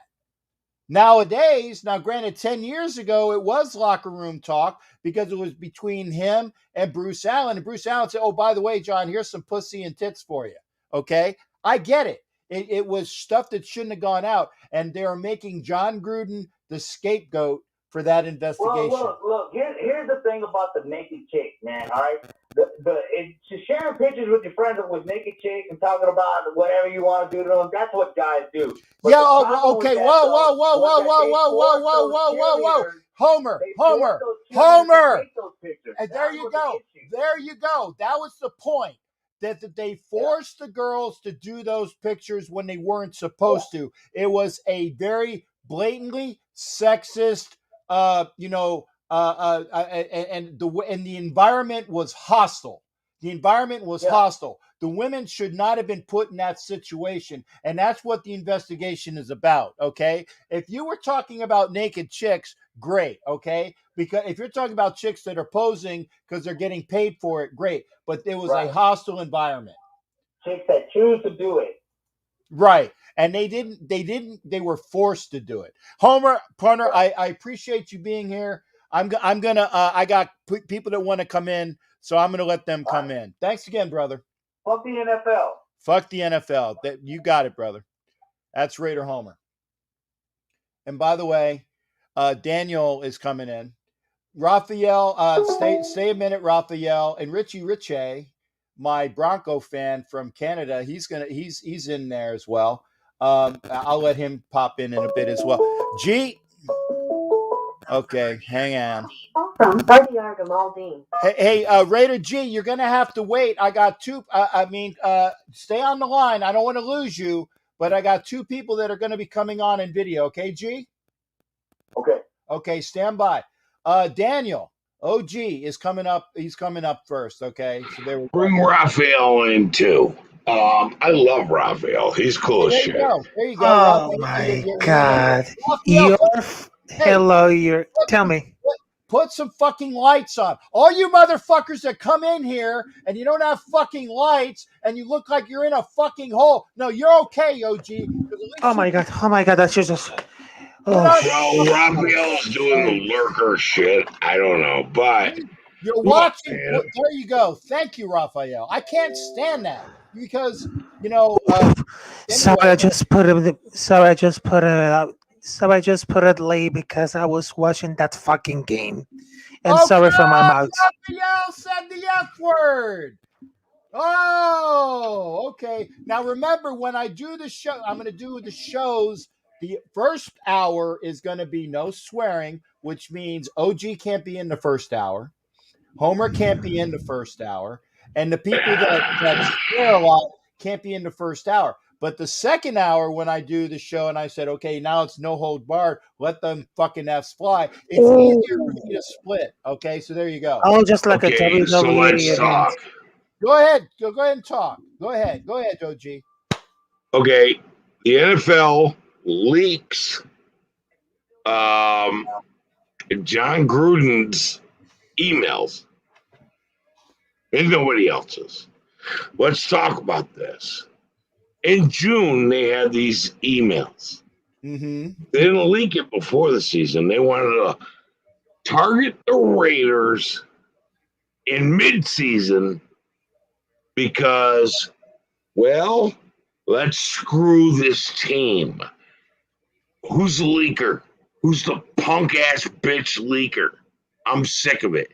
Nowadays, now granted, 10 years ago, it was locker room talk because it was between him and Bruce Allen. And Bruce Allen said, oh, by the way, John, here's some pussy and tits for you. Okay? I get it. It was stuff that shouldn't have gone out. And they are making John Gruden the scapegoat for that investigation. Well, look. Here's the thing about the naked chick, man. All right, sharing pictures with your friends with naked chicks and talking about whatever you want to do to them. That's what guys do. But okay. Whoa. Homer. And there you go. That was the point. That they forced the girls to do those pictures when they weren't supposed to. It was a very blatantly sexist, and the environment was hostile. Hostile. The women should not have been put in that situation, and that's what the investigation is about. Okay, if you were talking about naked chicks, great. Okay, because if you're talking about chicks that are posing because they're getting paid for it, great. But it was a hostile environment. Chicks that choose to do it. Right. And they were forced to do it. Homer, partner, I appreciate you being here. I got people that want to come in, so I'm going to let them come in. Thanks again, brother. Fuck the NFL. Fuck the NFL. You got it, brother. That's Raider Homer. And by the way, Daniel is coming in. Raphael, stay a minute, Raphael. And Richie, my Bronco fan from Canada, he's in there as well. I'll let him pop in a bit as well. G. Okay, hang on. From RDR Gamaldine. Hey, Raider G, you're gonna have to wait. I got two. Stay on the line. I don't want to lose you, but I got two people that are going to be coming on in video. Okay, G. Okay, stand by. Daniel, OG is coming up. He's coming up first. Okay, so there we go. Bring Raphael in too. I love Raphael. He's cool as shit. There you go. Oh my God! Tell me. Put some fucking lights on. All you motherfuckers that come in here and you don't have fucking lights and you look like you're in a fucking hole. No, you're okay, OG. Oh my God! That's just. Well, Raphael's doing the lurker shit. I don't know, but you're watching. There you go. Thank you, Raphael. I can't stand that because I just put it late because I was watching that fucking game. And sorry for my mouth. Raphael said the F word. Oh, okay. Now remember, when I do the show, I'm going to do the shows. The first hour is going to be no swearing, which means OG can't be in the first hour. Homer can't be in the first hour. And the people that swear a lot can't be in the first hour. But the second hour, when I do the show and I said, okay, now it's no hold barred, let them fucking F's fly, it's easier for me to split. Okay, so there you go. Oh, just like a WWE so let's event. talk. Go ahead and talk. Go ahead, OG. Okay, the NFL leaks John Gruden's emails and nobody else's. Let's talk about this. In June, they had these emails. Mm-hmm. They didn't leak it before the season. They wanted to target the Raiders in mid-season because, well, let's screw this team. Who's the leaker? Who's the punk-ass bitch leaker? I'm sick of it.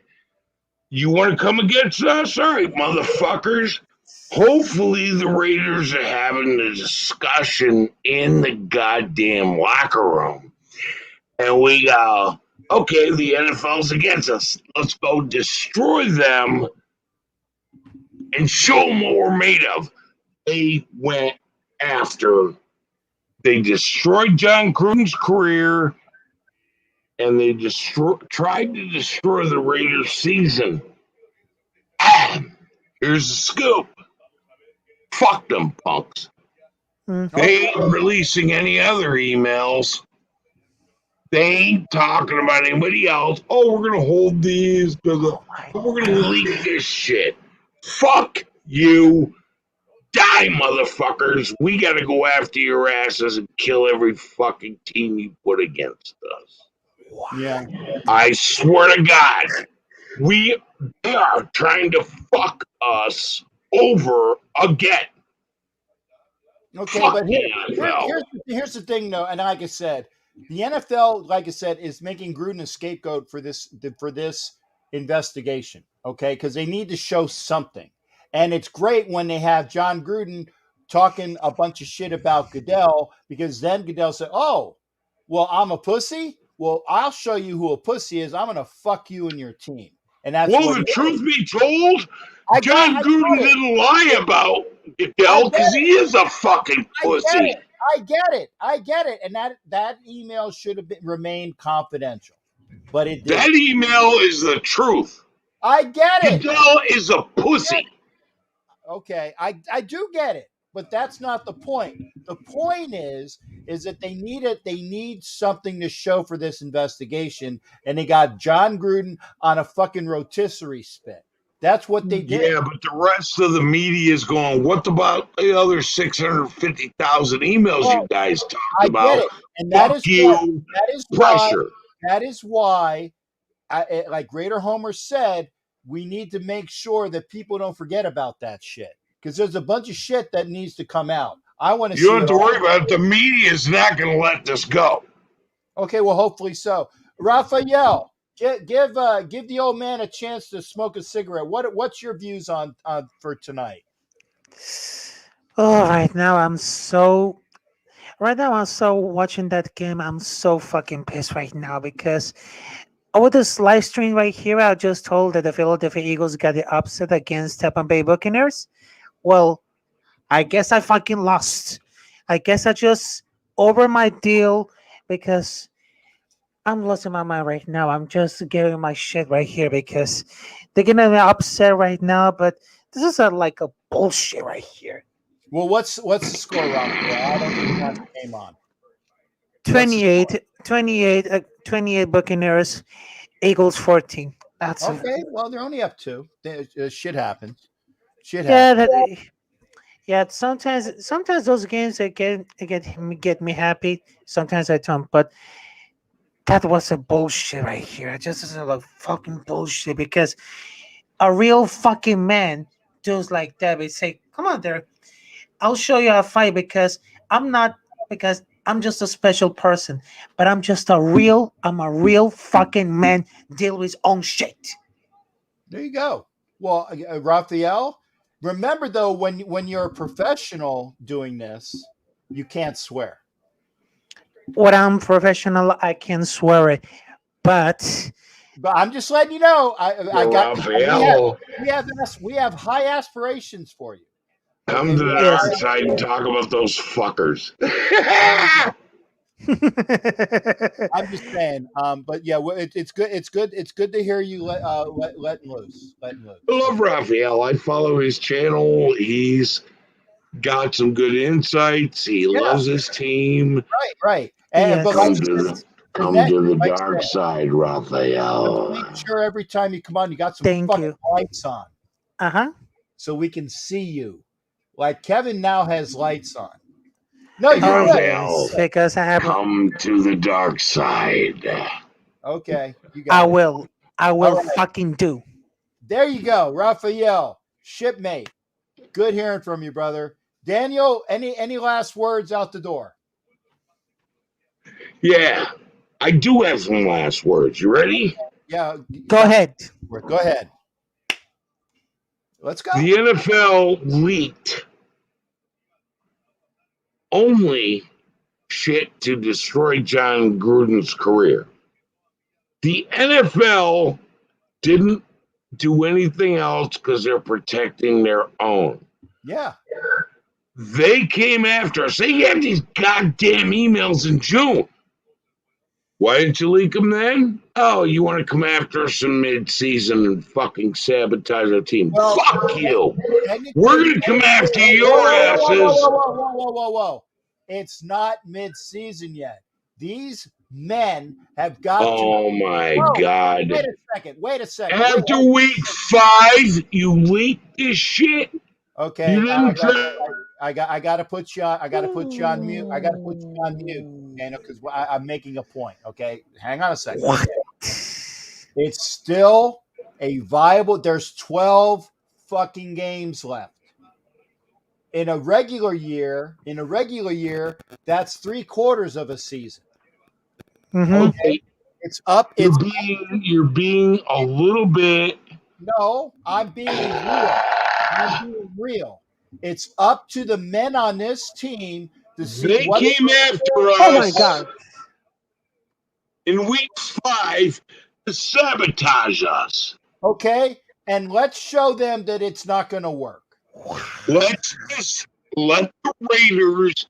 You want to come against us? All right, motherfuckers. Hopefully the Raiders are having a discussion in the goddamn locker room. And we go, okay, the NFL's against us. Let's go destroy them and show them what we're made of. They went after, they destroyed John Gruden's career, and they tried to destroy the Raiders' season. Here's the scoop. Fuck them punks. They ain't releasing any other emails. They ain't talking about anybody else. Oh, we're going to hold these because we're going to leak this shit. Fuck you. Die, motherfuckers. We got to go after your asses and kill every fucking team you put against us. Yeah. I swear to God, they are trying to fuck us over again. Okay, Fuck but the NFL. here's the thing, though, and like I said, the NFL, like I said, is making Gruden a scapegoat for this investigation. Okay, because they need to show something, and it's great when they have John Gruden talking a bunch of shit about Goodell, because then Goodell said, "Oh, well, I'm a pussy. Well, I'll show you who a pussy is. I'm gonna fuck you and your team." And that's Well, what the he truth did. be told, I John Gruden get it. didn't lie about I Goodell get because he is a fucking I get pussy. it. I get it. And that email should have remained confidential, but it That didn't. email is the truth. I get it. Goodell is a pussy. Okay, I do get it, but that's not the point. The point is that they need something to show for this investigation, and they got John Gruden on a fucking rotisserie spit. That's what they did. Yeah, but the rest of the media is going, what about the other 650,000 emails you guys talked I about? get it, and Fuck you. Pressure. that is why, like Greater Homer said, we need to make sure that people don't forget about that shit, because there's a bunch of shit that needs to come out. I want to You see don't have it to all. worry about it. The media is not going to let this go. Okay, well, hopefully so. Raphael, give the old man a chance to smoke a cigarette. What's your views on for tonight? Oh, right now I'm so watching that game. I'm so fucking pissed right now because over this live stream right here, I just told that the Philadelphia Eagles got the upset against Tampa Bay Buccaneers. Well, I guess I fucking lost. I guess I just over my deal because I'm losing my mind right now. I'm just giving my shit right here because they're getting me upset right now. But this is like a bullshit right here. Well, what's the score, Raphael? I don't even have the game on. 28 Buccaneers, Eagles 14. That's Okay. Well, they're only up 2. Shit happens. Shit yeah. happens. Yeah, sometimes those games get me happy. Sometimes I don't, but that was a bullshit right here. I just is like fucking bullshit because a real fucking man does like that. They say, "Come on, there, I'll show you a fight because I'm just a special person, but I'm a real fucking man. Deal with his own shit." There you go. Well, Raphael, remember though, when you're a professional doing this, you can't swear. When I'm professional, I can swear it, but But I'm just letting you know. Raphael, We have high aspirations for you. come Okay, to the yes. dark side and talk about those fuckers. I'm just saying. But yeah, it's good. It's good. It's good to hear you letting loose. Letting loose. I love Raphael. I follow his channel. He's got some good insights. He loves his team. Right. Yes. But Come to the dark side, just Raphael. make sure every time you come on, you got some Thank fucking you. lights on, Uh huh. so we can see you. Like Kevin now has lights on. No, you're Oh good. yes, because I have. Come to the dark side. Okay, you I got it. will. I will All right. fucking do. There you go, Raphael, shipmate. Good hearing from you, brother. Daniel, any last words out the door? Yeah, I do have some last words. You ready? Yeah, Go ahead. Go ahead. Let's go. The NFL leaked only shit to destroy John Gruden's career. The NFL didn't do anything else because they're protecting their own. Yeah. They came after us. They had these goddamn emails in June. Why didn't you leak them then? Oh, you want to come after us in mid-season and fucking sabotage our team? Well, Fuck you. technically- We're going to come after your Whoa, asses. whoa. It's not mid-season yet. These men have got Oh my Whoa, God. Wait a second. After week 5, you leaked this shit? Okay, You didn't I got to put you on. I got to put you on mute. I got to put you on mute, Daniel, because I'm making a point. Okay, hang on a second. What? It's still a viable. There's 12 fucking games left. In a regular year, that's 3/4 of a season. Mhm. Okay, It's up. you're being a little bit. No, I'm being real. It's up to the men on this team to see They what. came after us. Oh my God. In week 5 to sabotage us. Okay, and let's show them that it's not going to work. Let's just let the Raiders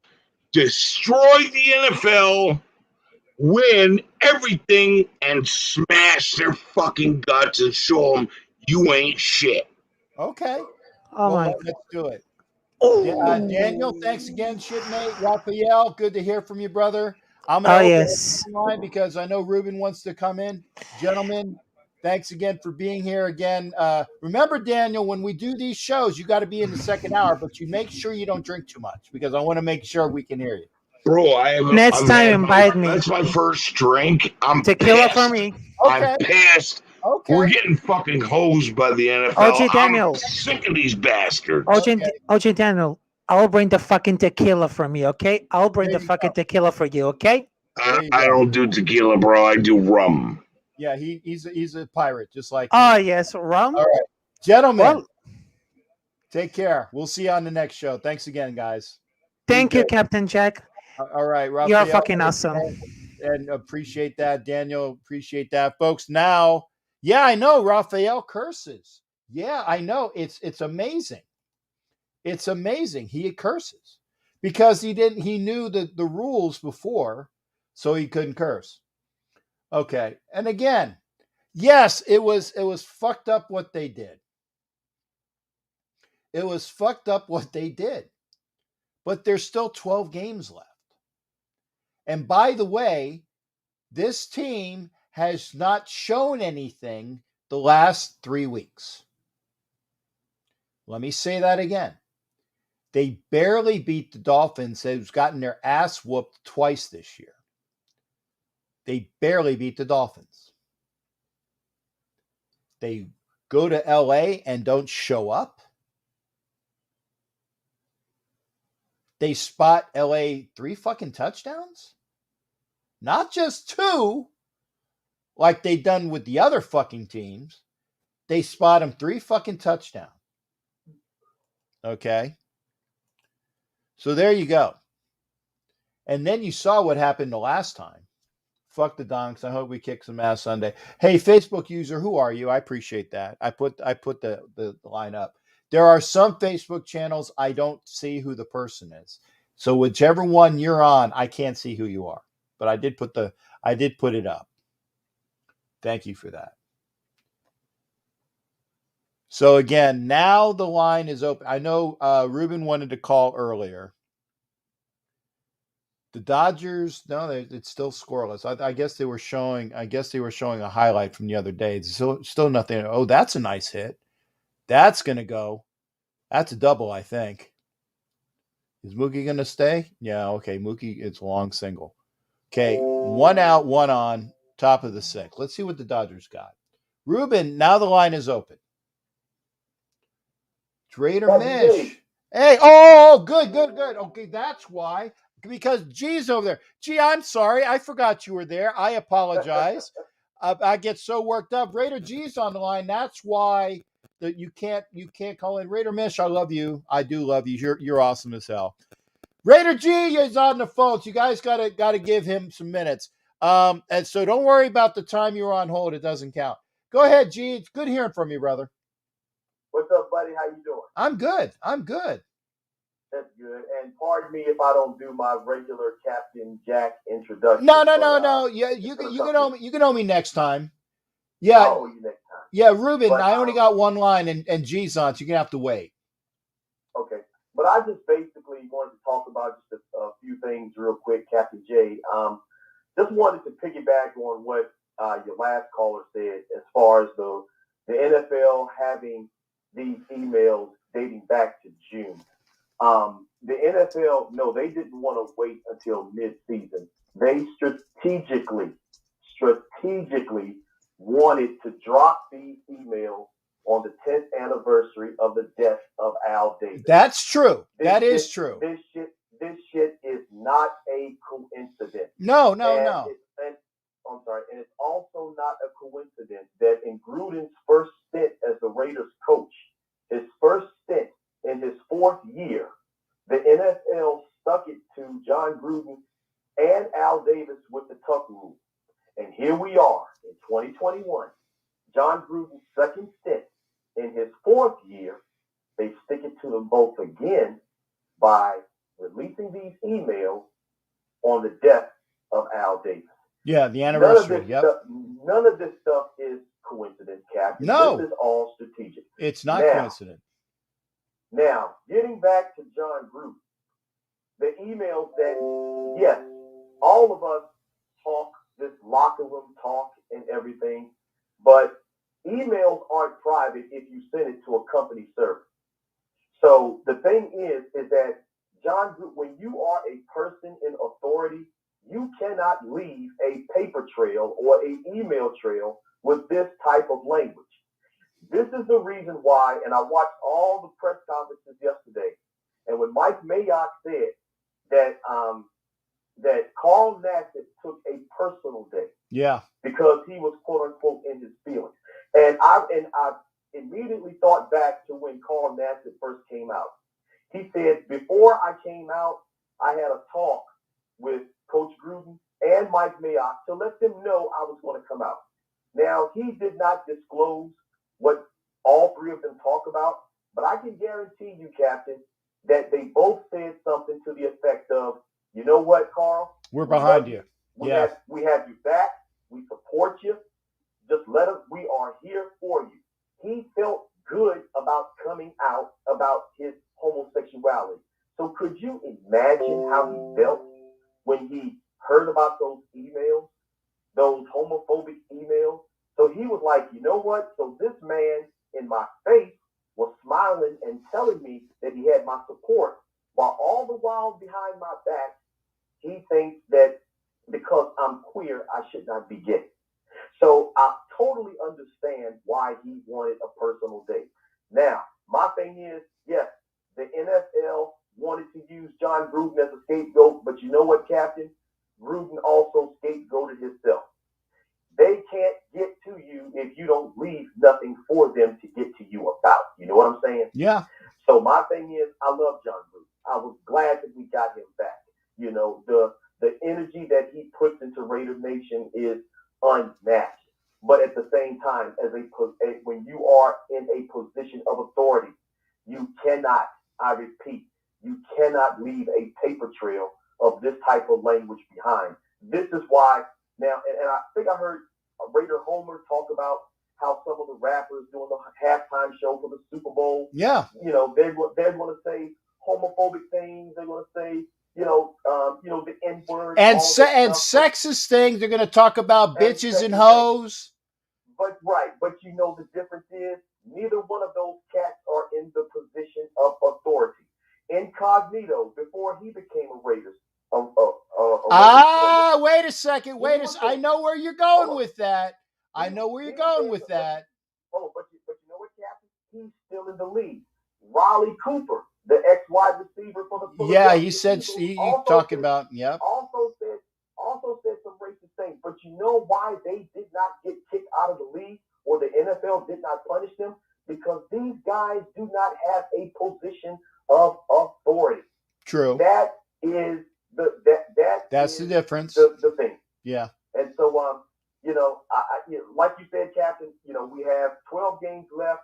destroy the NFL, win everything, and smash their fucking guts and show them you ain't shit. Okay, Oh my. let's do it. Oh. Daniel, thanks again, shipmate. Raphael, good to hear from you, brother. I'm Oh going to yes. open the line because I know Ruben wants to come in. Gentlemen, thanks again for being here again. Remember, Daniel, when we do these shows, you got to be in the second hour, but you make sure you don't drink too much because I want to make sure we can hear you. Bro, I have Next I've time, had invite me. That's my first drink. I'm Tequila pissed. for me. Okay. I'm pissed. Okay. We're getting fucking hosed by the NFL. OG Daniel. I'm sick of these bastards. OG Daniel, I'll bring the fucking tequila for me, okay? I'll bring There the you fucking go. tequila for you, okay? I don't do tequila, bro. I do rum. Yeah, he's a pirate, just like Oh me. yes, rum. All right, gentlemen, Well, take care. We'll see you on the next show. Thanks again, guys. thank Be you, good. Captain Jack. All right, Raphael. You're fucking awesome. And appreciate that, Daniel. Appreciate that, folks. Now, yeah, I know Raphael curses. Yeah, I know. It's amazing. It's amazing. He curses because he knew the rules before, so he couldn't curse. Okay. And again, yes, it was fucked up what they did. It was fucked up what they did. But there's still 12 games left. And by the way, this team has not shown anything the last 3 weeks. Let me say that again. They barely beat the Dolphins, who's gotten their ass whooped twice this year. They barely beat the Dolphins. They go to LA and don't show up. They spot LA 3 fucking touchdowns. Not just 2, like they done with the other fucking teams. They spot them 3 fucking touchdowns. Okay. So there you go. And then you saw what happened the last time. Fuck the donks. I hope we kick some ass Sunday. Hey, Facebook user, who are you? I appreciate that. I put the line up. There are some Facebook channels I don't see who the person is. So whichever one you're on, I can't see who you are. But I did put it up. Thank you for that. So again, now the line is open. I know Ruben wanted to call earlier. The Dodgers, no, it's still scoreless. I guess they were showing. A highlight from the other day. It's still nothing. Oh, that's a nice hit. That's gonna go. That's a double, I think. Is Mookie going to stay? Yeah, okay. Mookie, it's a long single. Okay, 1 out, 1 on, top of the 6th. Let's see what the Dodgers got. Ruben, now the line is open. Trader Mish. Hey, good. Okay, that's why. Because G's over there. Gee, I'm sorry. I forgot you were there. I apologize. I get so worked up. Raider G's on the line. That's why that you can't call in. Raider Mish, I love you. I do love you. You're awesome as hell. Raider G is on the phone. So you guys gotta give him some minutes. And so don't worry about the time you're on hold. It doesn't count. Go ahead, G. It's good hearing from you, brother. What's up, buddy? How you doing? I'm good. That's good. And pardon me if I don't do my regular Captain Jack introduction. No. Yeah, you can owe me next time. Yeah. I'll owe you next time. Yeah, Ruben, But, I only got one line and G's on, so you're gonna have to wait. Okay. But I just basically wanted to talk about just a few things real quick, Captain J. Just wanted to piggyback on what your last caller said as far as the NFL having these emails dating back to June. The NFL, no, they didn't want to wait until mid-season. They strategically wanted to drop these emails on the 10th anniversary of the death of Al Davis. That's true. That is true. This shit is not a coincidence. No. I'm sorry, and it's also not a coincidence that in Gruden's first stint as the Raiders coach, his first stint in his 4th year, the NFL stuck it to John Gruden and Al Davis with the tuck rule. And here we are in 2021. John Gruden's second stint in his 4th year, they stick it to them both again by releasing these emails on the death of Al Davis. Yeah, the anniversary. None of this stuff is coincidence, Captain. No. This is all strategic. It's not coincidence. Now, getting back to John Gruden, the emails that, yes, all of us talk, this locker room talk and everything, but emails aren't private if you send it to a company server. So the thing is that John Gruden, when you are a person in authority, you cannot leave a paper trail or an email trail with this type of language. This is the reason why, and I watched all the press conferences yesterday, and when Mike Mayock said that Carl Nassib took a personal day, because he was quote unquote in his feelings, and I immediately thought back to when Carl Nassib first came out. He said, before I came out, I had a talk with Coach Gruden and Mike Mayock to let them know I was going to come out. Now, he did not disclose what all three of them talk about, but I can guarantee you, Captain, that they both said something to the effect of, you know what, Carl? We're behind you. We have you back. We support you. Just let us, we are here for you. He felt good about coming out about his homosexuality. So could you imagine how he felt when he heard about those emails, those homophobic emails? So he was like, you know what? So this man in my face was smiling and telling me that he had my support, while all the while behind my back, he thinks that because I'm queer, I should not be gay. So I totally understand why he wanted a personal day. Now, my thing is, yes, the NFL wanted to use John Gruden as a scapegoat, but you know what, Captain? Gruden also scapegoated himself. They can't get to you if you don't leave nothing for them to get to you about. You know what I'm saying? Yeah. So my thing is, I love John Gruden. I was glad that we got him back. You know, the energy that he puts into Raider Nation is unmatched. But at the same time, when you are in a position of authority, you cannot, I repeat, you cannot leave a paper trail of this type of language behind. This is why now, and I think I heard Raider Homer talk about how some of the rappers doing the halftime show for the Super Bowl, you know, they're going to say homophobic things. They're going to say, the N-word. And sexist things. They're going to talk about bitches and hoes. But you know the difference is neither one of those cats are in the position of authority. incognito before he became a Raiders. Wait a second. I know where you're going with that. I know where you're going with that. Oh, but you know what, Captain? He's still in the league. Raleigh Cooper, the ex-wide receiver for the Yeah, he said he talking about also said some racist things. But you know why they did not get kicked out of the league, or the NFL did not punish them? Because these guys do not have a position of authority. True. That is that's the difference. The thing. Yeah. And so like you said, Captain, we have 12 games left.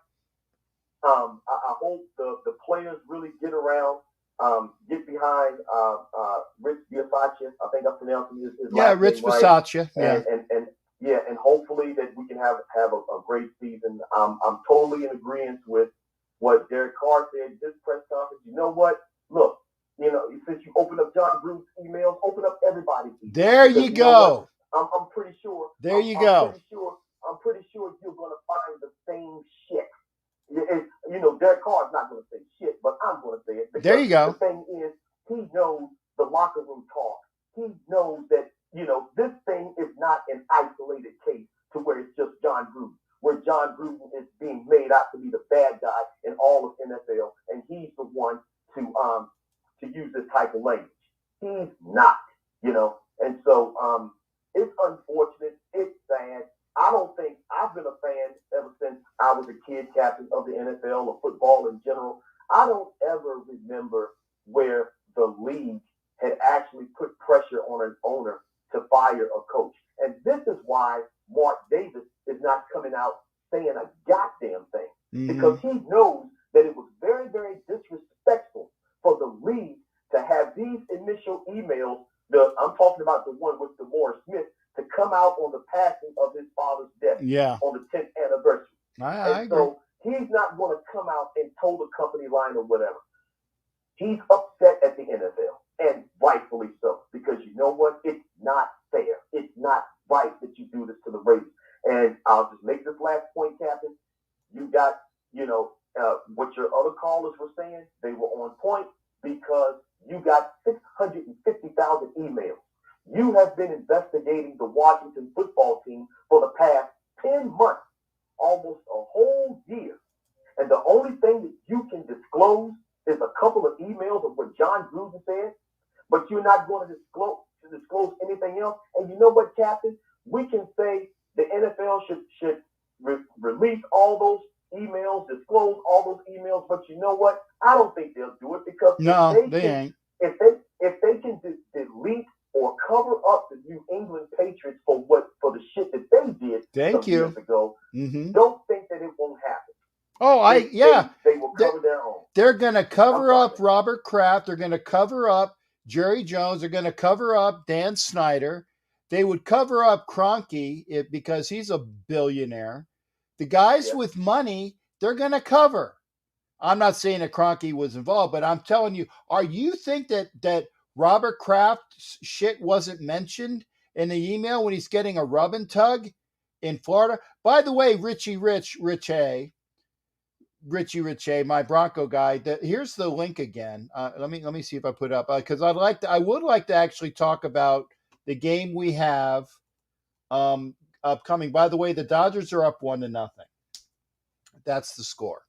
I hope the players really get around, get behind Rich Bisaccia. I think I'm pronouncing his last name Rich right. Bisaccia. Yeah. And hopefully that we can have a great season. I'm totally in agreement with what Derek Carr said this press conference. You know what? Look, since you open up John Gruden's emails, open up everybody's emails. There you go. I'm pretty sure. There you go. I'm pretty sure you're going to find the same shit. Derek Carr's not going to say shit, but I'm going to say it. There you go. The thing is, he knows the locker room talk. He knows that, this thing is not an isolated case to where it's just John Gruden, where John Gruden is being made out to be the bad guy in all of NFL, and he's the one to use this type of language. He's not, and so it's unfortunate. It's sad. I don't think I've been a fan ever since I was a kid, Captain, of the NFL or football in general. I don't ever remember where the league had actually put pressure on an owner to fire a coach. And this is why Mark Davis is not coming out saying a goddamn thing, because he knows that it was very, very disrespectful for the league to have these initial emails. I'm talking about the one with DeMaurice Smith, to come out on the passing of his father's death on the 10th anniversary. I agree. So he's not going to come out and toe the company line or whatever. He's upset at the NFL, and rightfully so, because you know what? It's not fair. It's not right that you do this to the Raiders. And I'll just make this last point, Captain. You got, what your other callers were saying, they were on point, because you got 650,000 emails. You have been investigating the Washington football team for the past 10 months, almost a whole year. And the only thing that you can disclose is a couple of emails of what John Gruden said, but you're not going to disclose anything else. And you know what, Captain? We can say the NFL should release all those emails, disclose all those emails, but you know what? I don't think they'll do it, because they ain't. If they can delete or cover up the New England Patriots for the shit that they did years ago, don't think that it won't happen. They will cover their own. They're going to cover up Robert Kraft. They're going to cover up Jerry Jones. They're going to cover up Dan Snyder. They would cover up Kroenke because he's a billionaire. The guys with money, they're going to cover. I'm not saying that Kroenke was involved, but I'm telling you, you think that Robert Kraft's shit wasn't mentioned in the email when he's getting a rub and tug in Florida? By the way, Richie Rich, my Bronco guy. Here's the link again. Let me see if I put it up, because I would like to actually talk about the game we have upcoming. By the way, the Dodgers are up 1-0. That's the score.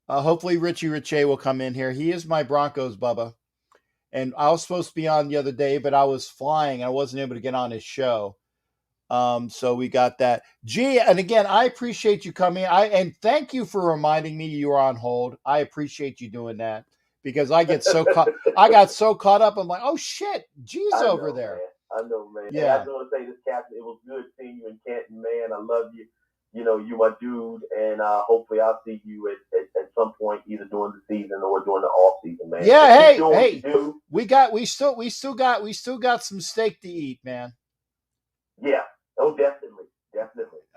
Hopefully Richie will come in here. He is my Broncos Bubba. And I was supposed to be on the other day, but I was flying. I wasn't able to get on his show. So we got that. Gee, and again, I appreciate you coming. And thank you for reminding me you were on hold. I appreciate you doing that, because I got so caught up. I'm like, oh shit, G's over there. Man. I know, man. Yeah. And I just want to say this, Captain. It was good seeing you in Canton, man. I love you. You're my dude, and hopefully I'll see you at some point, either during the season or during the off season, man. Yeah, hey, we still got some steak to eat, man. Yeah, definitely.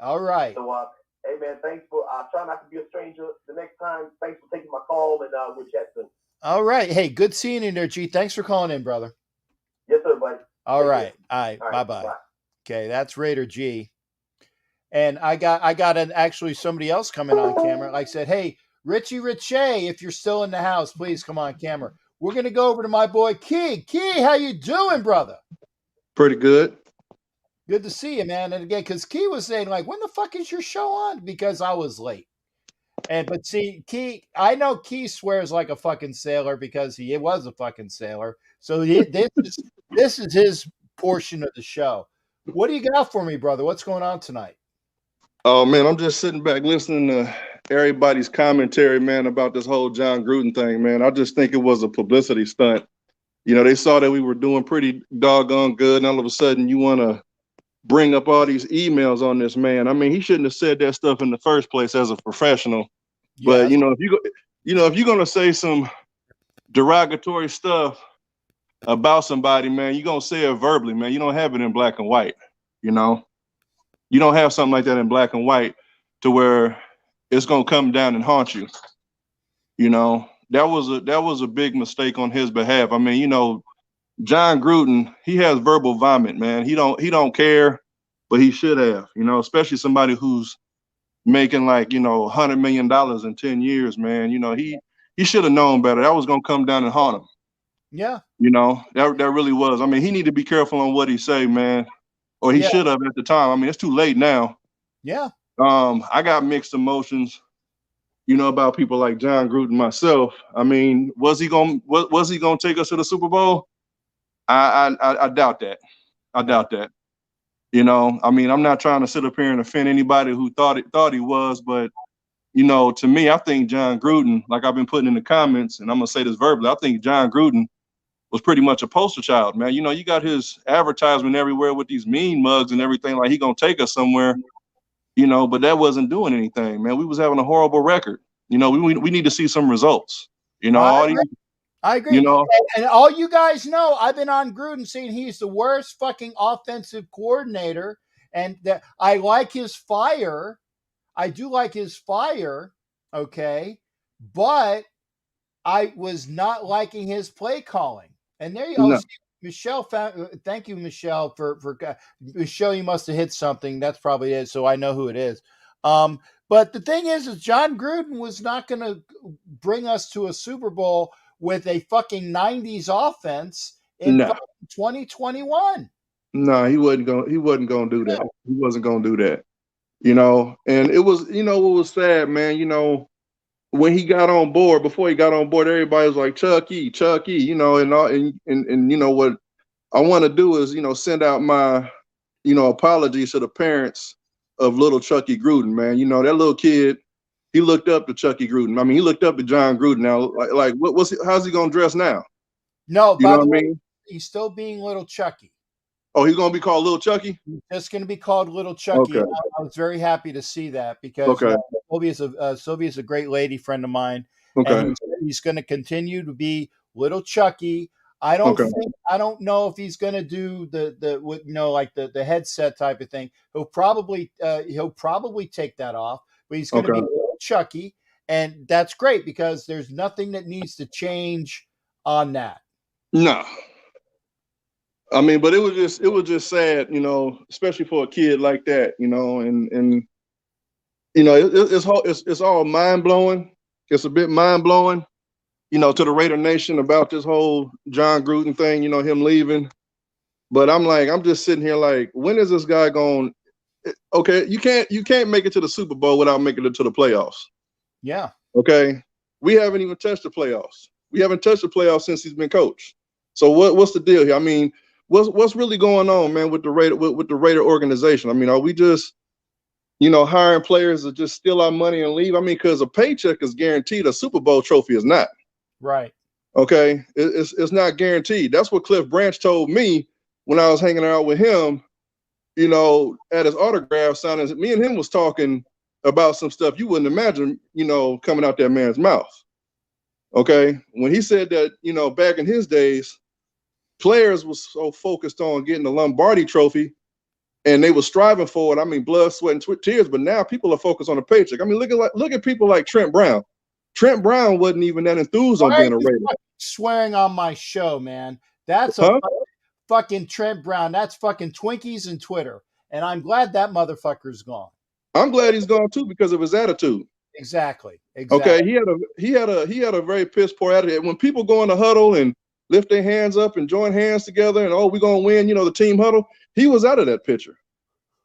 All right. So, hey, man, thanks for. Try not to be a stranger the next time. Thanks for taking my call, and we'll chat soon. All right. Hey, good seeing you there, G. Thanks for calling in, brother. Yes, sir, buddy. All right. Bye-bye. Bye. Okay, that's Raider G. And I got actually somebody else coming on camera. Like I said, hey, Richie Richey, if you're still in the house, please come on camera. We're gonna go over to my boy Key. Key, how you doing, brother? Pretty good. Good to see you, man. And again, because Key was saying, like, when the fuck is your show on? Because I was late. But see, Key, I know Key swears like a fucking sailor because he was a fucking sailor. So this is his portion of the show. What do you got for me, brother? What's going on tonight? Oh man, I'm just sitting back listening to everybody's commentary, man, about this whole John Gruden thing, man. I just think it was a publicity stunt. You know, they saw that we were doing pretty doggone good, and all of a sudden you want to bring up all these emails on this man. I mean, he shouldn't have said that stuff in the first place as a professional. Yeah. But if you're gonna say some derogatory stuff about somebody, man, you're gonna say it verbally, man. You don't have it in black and white. You know, you don't have something like that in black and white to where it's gonna come down and haunt you. You know, that was a big mistake on his behalf. I mean, you know, John Gruden, he has verbal vomit, man. He don't care, but he should have. You know, especially somebody who's making like, you know, $100 million in 10 years, man. You know, he should have known better. That was gonna come down and haunt him. Yeah. You know, that really was. I mean, he need to be careful on what he say, man. Or he should have at the time. I mean, it's too late now. Yeah. I got mixed emotions, you know, about people like John Gruden myself. I mean, was he gonna take us to the Super Bowl? I doubt that. I doubt that. You know, I mean, I'm not trying to sit up here and offend anybody who thought he was, but you know, to me, I think John Gruden, like I've been putting in the comments, and I'm gonna say this verbally, I think John Gruden was pretty much a poster child, man. You know, you got his advertisement everywhere with these mean mugs and everything, like he gonna take us somewhere, you know, but that wasn't doing anything, man. We was having a horrible record. You know, we need to see some results. You know, I agree. You know, and all you guys know, I've been on Gruden saying he's the worst fucking offensive coordinator, and that I like his fire. I do like his fire, okay, but I was not liking his play calling. And there you go. No. Michelle found. Thank you, Michelle, for Michelle. You must have hit something. That's probably it. So I know who it is. But the thing is John Gruden was not going to bring us to a Super Bowl with a fucking 90s offense in 2021. No, he wasn't going to do that. He wasn't going to do that. You know, and it was, you know, what was sad, man, you know, when he got on board, before he got on board, everybody was like, Chucky, you know, and you know what I want to do is, you know, send out my, you know, apologies to the parents of little Chucky Gruden, man. You know, that little kid, he looked up to Chucky Gruden. I mean, he looked up to John Gruden. Now, like how's he gonna dress now? No, you by know the what way, I mean? He's still being little Chucky. Oh, he's gonna be called Little Chucky? He's just gonna be called Little Chucky. Okay. I was very happy to see that because Sylvia's a great lady friend of mine. Okay. And he's going to continue to be Little Chucky. I don't know if he's going to do the you know, like the headset type of thing. He'll probably take that off, but he's going to be Little Chucky, and that's great because there's nothing that needs to change on that. No. I mean, but it was just sad, you know, especially for a kid like that, you know, and you know, it's all mind blowing. It's a bit mind blowing, you know, to the Raider Nation about this whole John Gruden thing, you know, him leaving. But I'm just sitting here like, when is this guy going? Okay, you can't make it to the Super Bowl without making it to the playoffs. Yeah. Okay, we haven't even touched the playoffs. We haven't touched the playoffs since he's been coach. So what's the deal here? I mean, what's really going on, man, with the Raider organization? I mean, are we just, you know, hiring players to just steal our money and leave? I mean, because a paycheck is guaranteed, a Super Bowl trophy is not. Right. Okay, it's not guaranteed. That's what Cliff Branch told me when I was hanging out with him, you know, at his autograph signing. Me and him was talking about some stuff you wouldn't imagine, you know, coming out that man's mouth. Okay, when he said that, you know, back in his days, players was so focused on getting the Lombardi trophy, and they were striving for it. I mean, blood, sweat, and tears. But now people are focused on the paycheck. I mean, look at people like Trent Brown. Trent Brown wasn't even that enthused on being a Raider. Swearing on my show, man. That's fucking Trent Brown. That's fucking Twinkies and Twitter. And I'm glad that motherfucker's gone. I'm glad he's gone too because of his attitude. Exactly. Okay, he had a very piss poor attitude. When people go in the huddle and lift their hands up and join hands together and we're gonna win, the team huddle, he was out of that picture.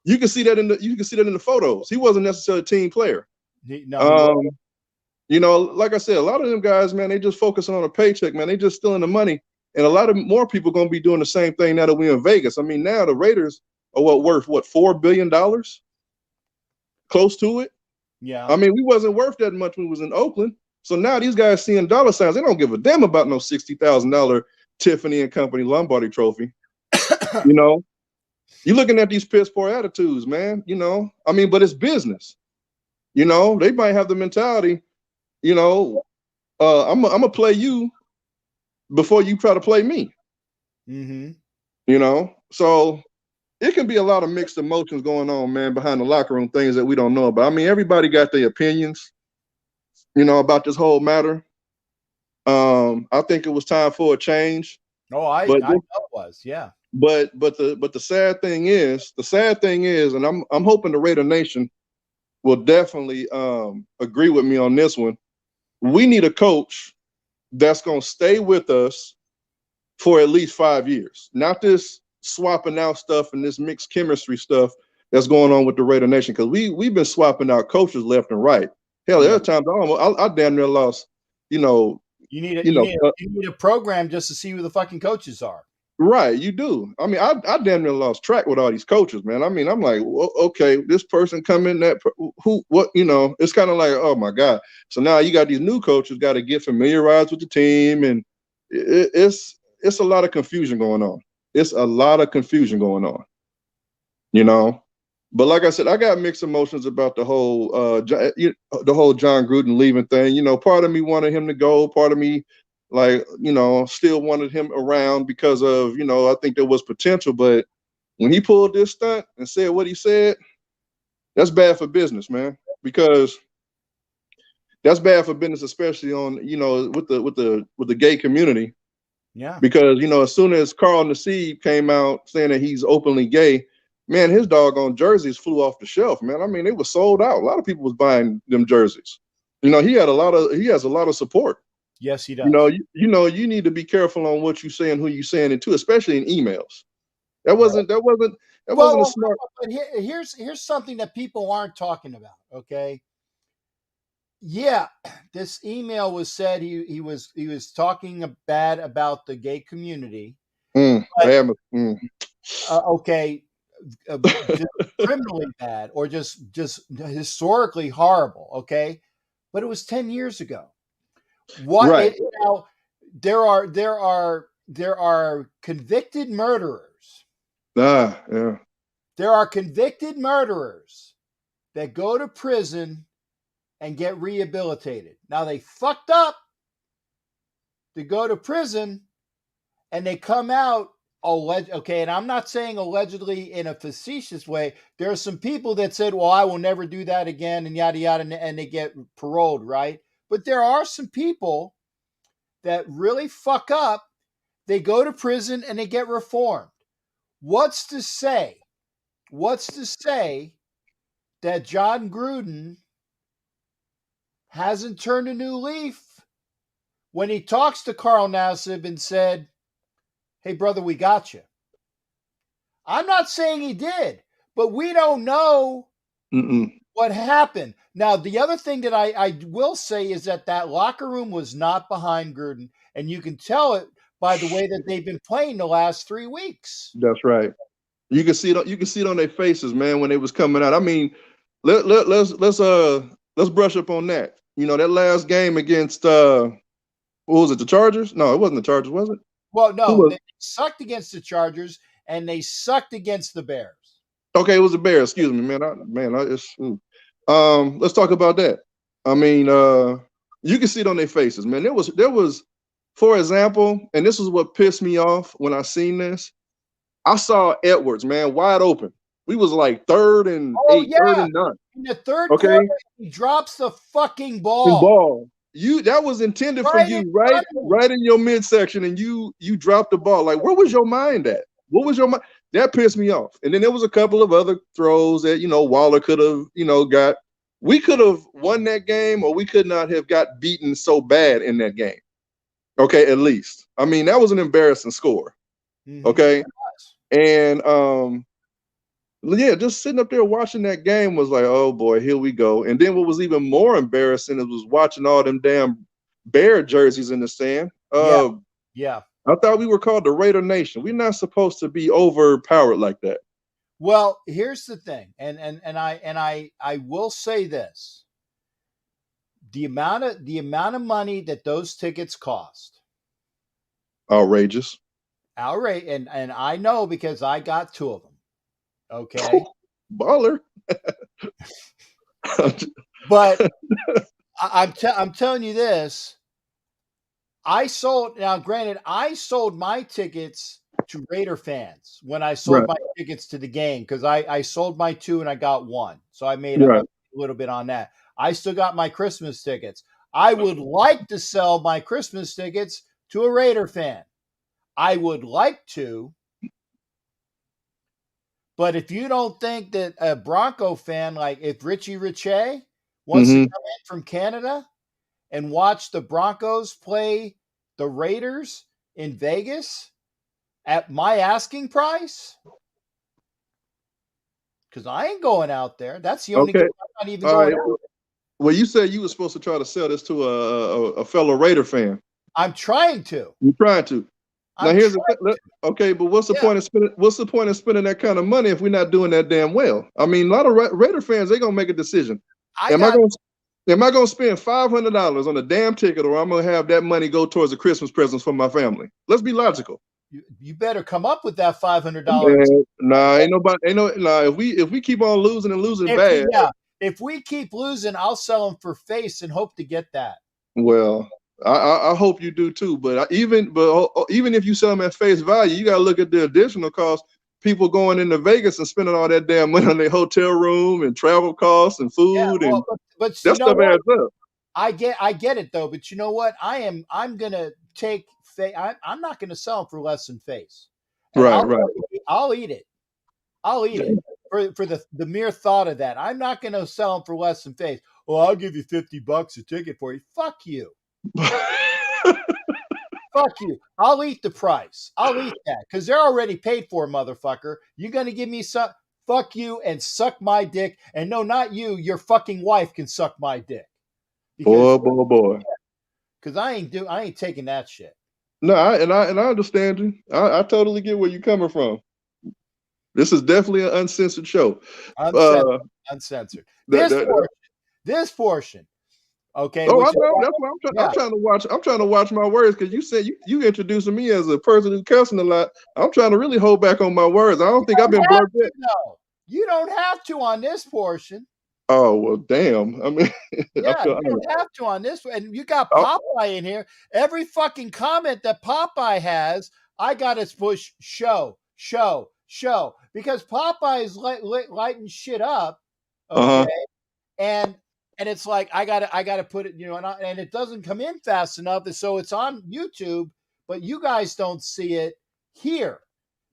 You can see that in the photos. He wasn't necessarily a team player. Like I said, a lot of them guys, man, they just focusing on a paycheck, man. They just stealing the money. And a lot of more people gonna be doing the same thing now that we're in Vegas. I mean, now the Raiders are worth $4 billion? Close to it. Yeah. I mean, we wasn't worth that much when we was in Oakland. So now these guys seeing dollar signs, they don't give a damn about no $60,000 Tiffany and Company Lombardi trophy. You're looking at these piss poor attitudes, man. I mean, but it's business. They might have the mentality, I'm gonna play you before you try to play me. So it can be a lot of mixed emotions going on, man, behind the locker room, things that we don't know about. I mean, everybody got their opinions, about this whole matter. I think it was time for a change. Oh, I know it was, yeah. But the sad thing is, and I'm hoping the Raider Nation will definitely agree with me on this one. We need a coach that's gonna stay with us for at least 5 years, not this swapping out stuff and this mixed chemistry stuff that's going on with the Raider Nation, because we've been swapping out coaches left and right. Hell, there are times I damn near lost. You need a program just to see who the fucking coaches are. Right, you do. I mean, I damn near lost track with all these coaches, man. I mean, I'm like, well, okay, this person come in, it's kind of like, oh my God. So now you got these new coaches got to get familiarized with the team, and it's a lot of confusion going on. It's a lot of confusion going on, But like I said, I got mixed emotions about the whole John Gruden leaving thing. Part of me wanted him to go. Part of me, still wanted him around because of, I think there was potential. But when he pulled this stunt and said what he said, that's bad for business, man. Because that's bad for business, especially on, with the gay community. Yeah. Because, as soon as Carl Nassib came out saying that he's openly gay, man, his doggone jerseys flew off the shelf, man. I mean, it was sold out. A lot of people was buying them jerseys. He has a lot of support. Yes, he does. You need to be careful on what you say and who you saying it to, especially in emails. That wasn't a smart. But here's something that people aren't talking about. Okay. Yeah, this email was said he was talking bad about the gay community. Okay, just criminally bad or just historically horrible. Okay, but it was 10 years ago. What right. There are convicted murderers. Yeah. There are convicted murderers that go to prison and get rehabilitated. Now they fucked up to go to prison and they come out okay, and I'm not saying allegedly in a facetious way. There are some people that said, well, I will never do that again and yada yada, and they get paroled, right? But there are some people that really fuck up. They go to prison and they get reformed. What's to say that John Gruden hasn't turned a new leaf when he talks to Carl Nassib and said, hey, brother, we got you. I'm not saying he did, but we don't know what happened. Now, the other thing that I will say is that locker room was not behind Gruden, and you can tell it by the way that they've been playing the last 3 weeks. That's right. You can see it on their faces, man, when they was coming out. I mean, let's brush up on that. That last game against what was it, the Chargers? No, it wasn't the Chargers, was it? Well, no, they sucked against the Chargers and they sucked against the Bears. Okay, it was the Bears. Excuse me, man. Let's talk about that. I mean, you can see it on their faces, man. There was, for example, and this is what pissed me off when I seen this. I saw Edwards, man, wide open. We was like 3rd and 8, 3rd and 9. In the third quarter, he drops the fucking ball. That was intended for you, right in your midsection, and you dropped the ball. Like, where was your mind at? What was your mind? That pissed me off. And then there was a couple of other throws that Waller could have got we could have won that game, or we could not have got beaten so bad in that game. Okay, at least. I mean, that was an embarrassing score. Okay, and yeah, just sitting up there watching that game was like, oh boy, here we go. And then what was even more embarrassing was watching all them damn Bear jerseys in the stand. Yeah. I thought we were called the Raider Nation. We're not supposed to be overpowered like that. Well, here's the thing, and I will say this: the amount of money that those tickets cost, Outrageous. and I know because I got 2 of them. Okay, baller. But I'm telling you this. I sold my tickets to Raider fans when I sold my tickets to the game, because I sold my 2 and I got 1. So I made a little bit on that. I still got my Christmas tickets. I would like to sell my Christmas tickets to a Raider fan. I would like to. But if you don't think that a Bronco fan, like if Richie Riche wants to come in from Canada and watch the Broncos play the Raiders in Vegas at my asking price, because I ain't going out there. That's the only game I'm not even going out. Well, you said you were supposed to try to sell this to a fellow Raider fan. I'm trying to. You're trying to. Now here's the thing. Okay, but what's the point of spending? What's the point of spending that kind of money if we're not doing that damn well? I mean, a lot of Raider fans, they're gonna make a decision. Am I gonna spend $500 on a damn ticket, or I'm gonna have that money go towards the Christmas presents for my family? Let's be logical. You better come up with that $500. Nah, if we keep on losing and losing bad. If we keep losing, I'll sell them for face and hope to get that. Well, I hope you do too. But even if you sell them at face value, you got to look at the additional costs. People going into Vegas and spending all that damn money on their hotel room and travel costs and food, but that stuff adds up. I get it though. But you know what? I'm gonna take. I'm not gonna sell them for less than face. And I'll eat it. I'll eat it for the mere thought of that. I'm not gonna sell them for less than face. Well, I'll give you $50 a ticket for you. Fuck you. Fuck you. I'll eat the price. I'll eat that because they're already paid for, motherfucker. You're going to give me some. Fuck you and suck my dick. And no, not you. Your fucking wife can suck my dick. Boy. Because I ain't taking that shit. No, I understand you. I totally get where you're coming from. This is definitely an uncensored show. Uncensored. This portion. Okay. Oh, I know. That's why I'm trying to watch. I'm trying to watch my words, because you said you introducing me as a person who's cussing a lot. I'm trying to really hold back on my words. I don't think I've been blurred yet. No, you don't have to on this portion. Oh well, damn. I mean, you don't have to on this one. And you got Popeye in here. Every fucking comment that Popeye has, I got to push show, because Popeye is lighting shit up. Okay, and it's like I gotta put it, and it doesn't come in fast enough, so it's on YouTube, but you guys don't see it here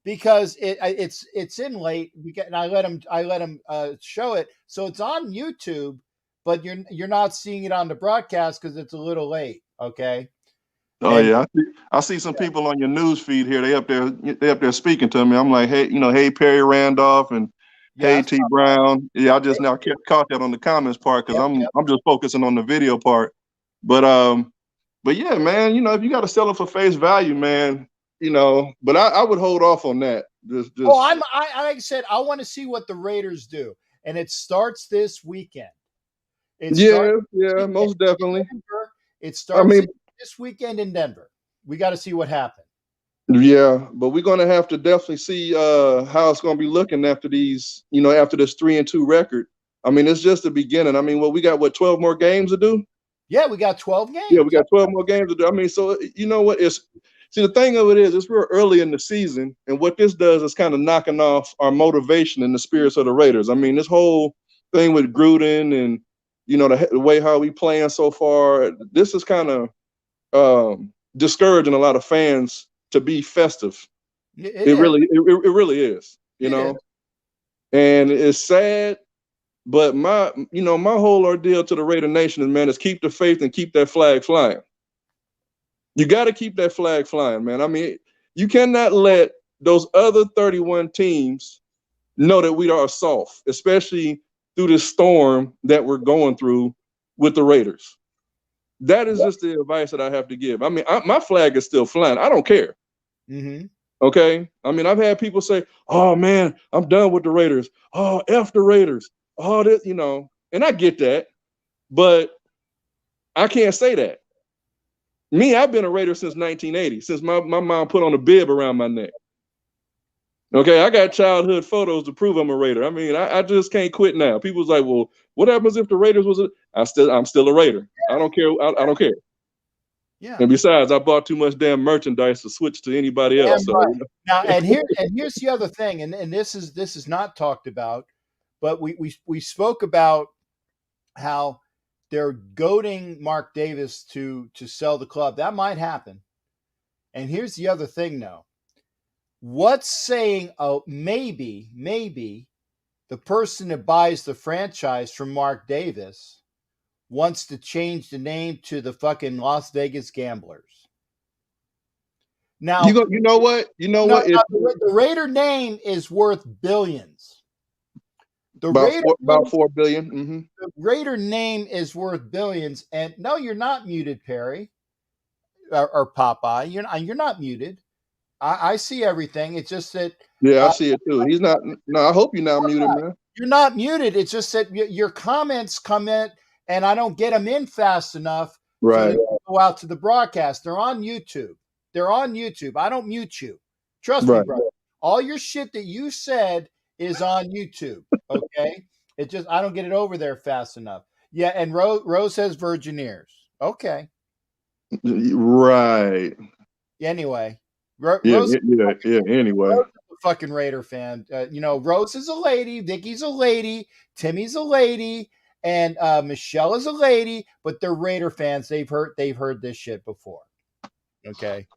because it's in late. And I let him show it, so it's on YouTube, but you're not seeing it on the broadcast because it's a little late. Okay. Oh, I see some people on your news feed here. They up there speaking to me. I'm like, hey Perry Randolph and. Hey T Brown. Yeah, I just now caught that on the comments part because I'm just focusing on the video part. But yeah, man, if you got to sell it for face value, man, but I would hold off on that. Like I said, I want to see what the Raiders do, and it starts this weekend. Most definitely. It starts this weekend in Denver. We got to see what happens. Yeah, but we're gonna have to definitely see how it's gonna be looking after these, after this 3-2 record. I mean, it's just the beginning. I mean, we got 12 more games to do? Yeah, we got 12 games. Yeah, we got 12 more games to do. I mean, so you know what? The thing of it is, it's real early in the season, and what this does is kind of knocking off our motivation and the spirits of the Raiders. I mean, this whole thing with Gruden and the way how we playing so far, this is kind of discouraging a lot of fans to be festive. It really is, and it's sad But my whole ordeal to the Raider Nation is, man, is keep the faith and keep that flag flying. You got to keep that flag flying, man. I mean, you cannot let those other 31 teams know that we are soft, especially through this storm that we're going through with the Raiders. That is just the advice that I have to give. I mean, my flag is still flying. I don't care. Mm-hmm. Okay. I mean, I've had people say, "Oh man, I'm done with the Raiders. Oh, F the Raiders. Oh, this, and I get that, but I can't say that. Me, I've been a Raider since 1980, since my mom put on a bib around my neck. Okay, I got childhood photos to prove I'm a Raider. I mean, I just can't quit now. People's like, well, what happens if the Raiders was I'm still a Raider. I don't care. I don't care. Yeah. And besides, I bought too much damn merchandise to switch to anybody else. So, right. Now, and here's the other thing, and this is not talked about, but we spoke about how they're goading Mark Davis to sell the club. That might happen. And here's the other thing, though. What's saying, maybe the person that buys the franchise from Mark Davis wants to change the name to the fucking Las Vegas Gamblers. Now, you know what? The Raider name is worth billions. About $4 billion. Mm-hmm. The Raider name is worth billions. And no, you're not muted, Perry or Popeye. You're not muted. I see everything. It's just that. Yeah, I see it too. He's not. No, I hope you're not muted, man. You're not muted. It's just that your comments come in, and I don't get them in fast enough. Right. So go out to the broadcast. They're on YouTube. I don't mute you. Trust me, brother. All your shit that you said is on YouTube. Okay. I don't get it over there fast enough. Yeah. And Rose has virgin ears. Okay. Right. Anyway. Rose, anyway. Rose is a fucking Raider fan. Rose is a lady. Vicky's a lady. Timmy's a lady. And Michelle is a lady. But they're Raider fans. They've heard this shit before. Okay.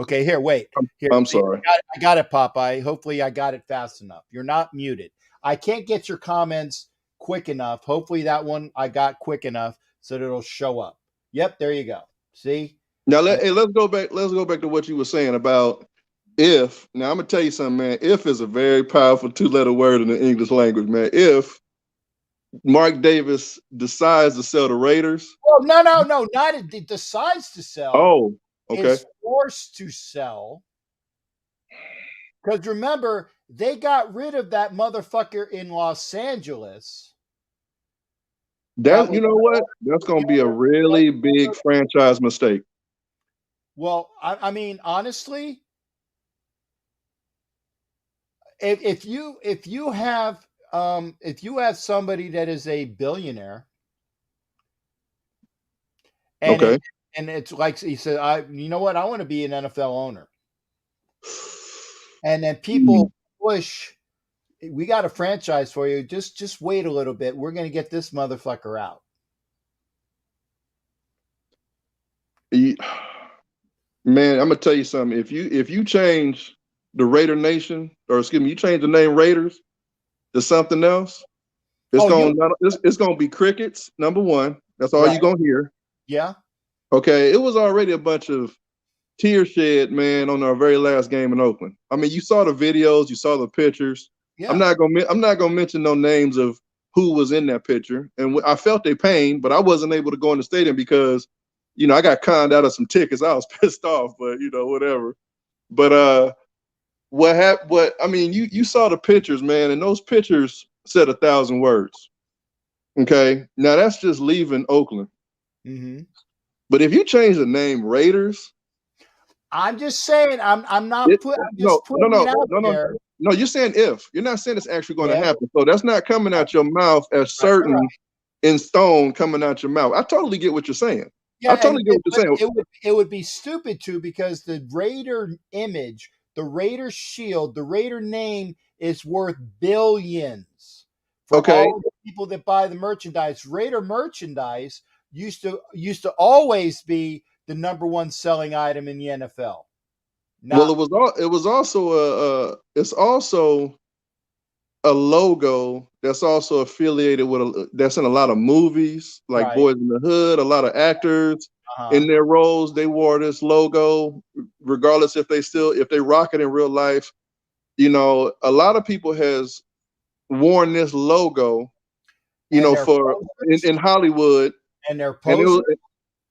Here, wait. Here, I'm sorry. I got it, Popeye. Hopefully I got it fast enough. You're not muted. I can't get your comments quick enough. Hopefully that one I got quick enough so that it'll show up. Yep, there you go. See? Now let's go back. Let's go back to what you were saying about if. Now I'm gonna tell you something, man. If is a very powerful 2-letter word in the English language, man. If Mark Davis decides to sell the Raiders. Well, no, not it decides to sell. Oh, okay. Is forced to sell. Because remember, they got rid of that motherfucker in Los Angeles. You know what? That's gonna be a really big franchise mistake. Well, I mean, honestly, if you have somebody that is a billionaire, and okay, and it's like he said, you know what? I want to be an NFL owner, and then people push. We got a franchise for you. Just wait a little bit. We're going to get this motherfucker out. Man, I'm gonna tell you something. If you change the Raider Nation, or excuse me, you change the name Raiders to something else, it's gonna be crickets. Number one, that's all you're gonna hear. Yeah. Okay. It was already a bunch of tear shed, man, on our very last game in Oakland. I mean, you saw the videos, you saw the pictures. Yeah. I'm not gonna mention no names of who was in that picture, and I felt their pain, but I wasn't able to go in the stadium because, I got conned out of some tickets. I was pissed off, but whatever. But what happened? I mean, you saw the pictures, man, and those pictures said 1,000 words. Okay, now that's just leaving Oakland. Mm-hmm. But if you change the name Raiders, I'm just saying, I'm not putting it out there. No, you're saying if. You're not saying it's actually going to happen. So that's not coming out your mouth as certain in stone coming out your mouth. I totally get what you're saying. Yeah, I totally get what you're saying. It would be stupid too, because the Raider image, the Raider shield, the Raider name is worth billions for all the people that buy the merchandise. Raider merchandise used to always be the number one selling item in the NFL. Well, it's also a logo that's also affiliated with that's in a lot of movies, like Right. Boys in the Hood. A lot of actors Uh-huh. in their roles, they wore this logo, regardless if they rock it in real life. You know, a lot of people has worn this logo, you And know, they're for posers. in Hollywood. And they're And it was, posers.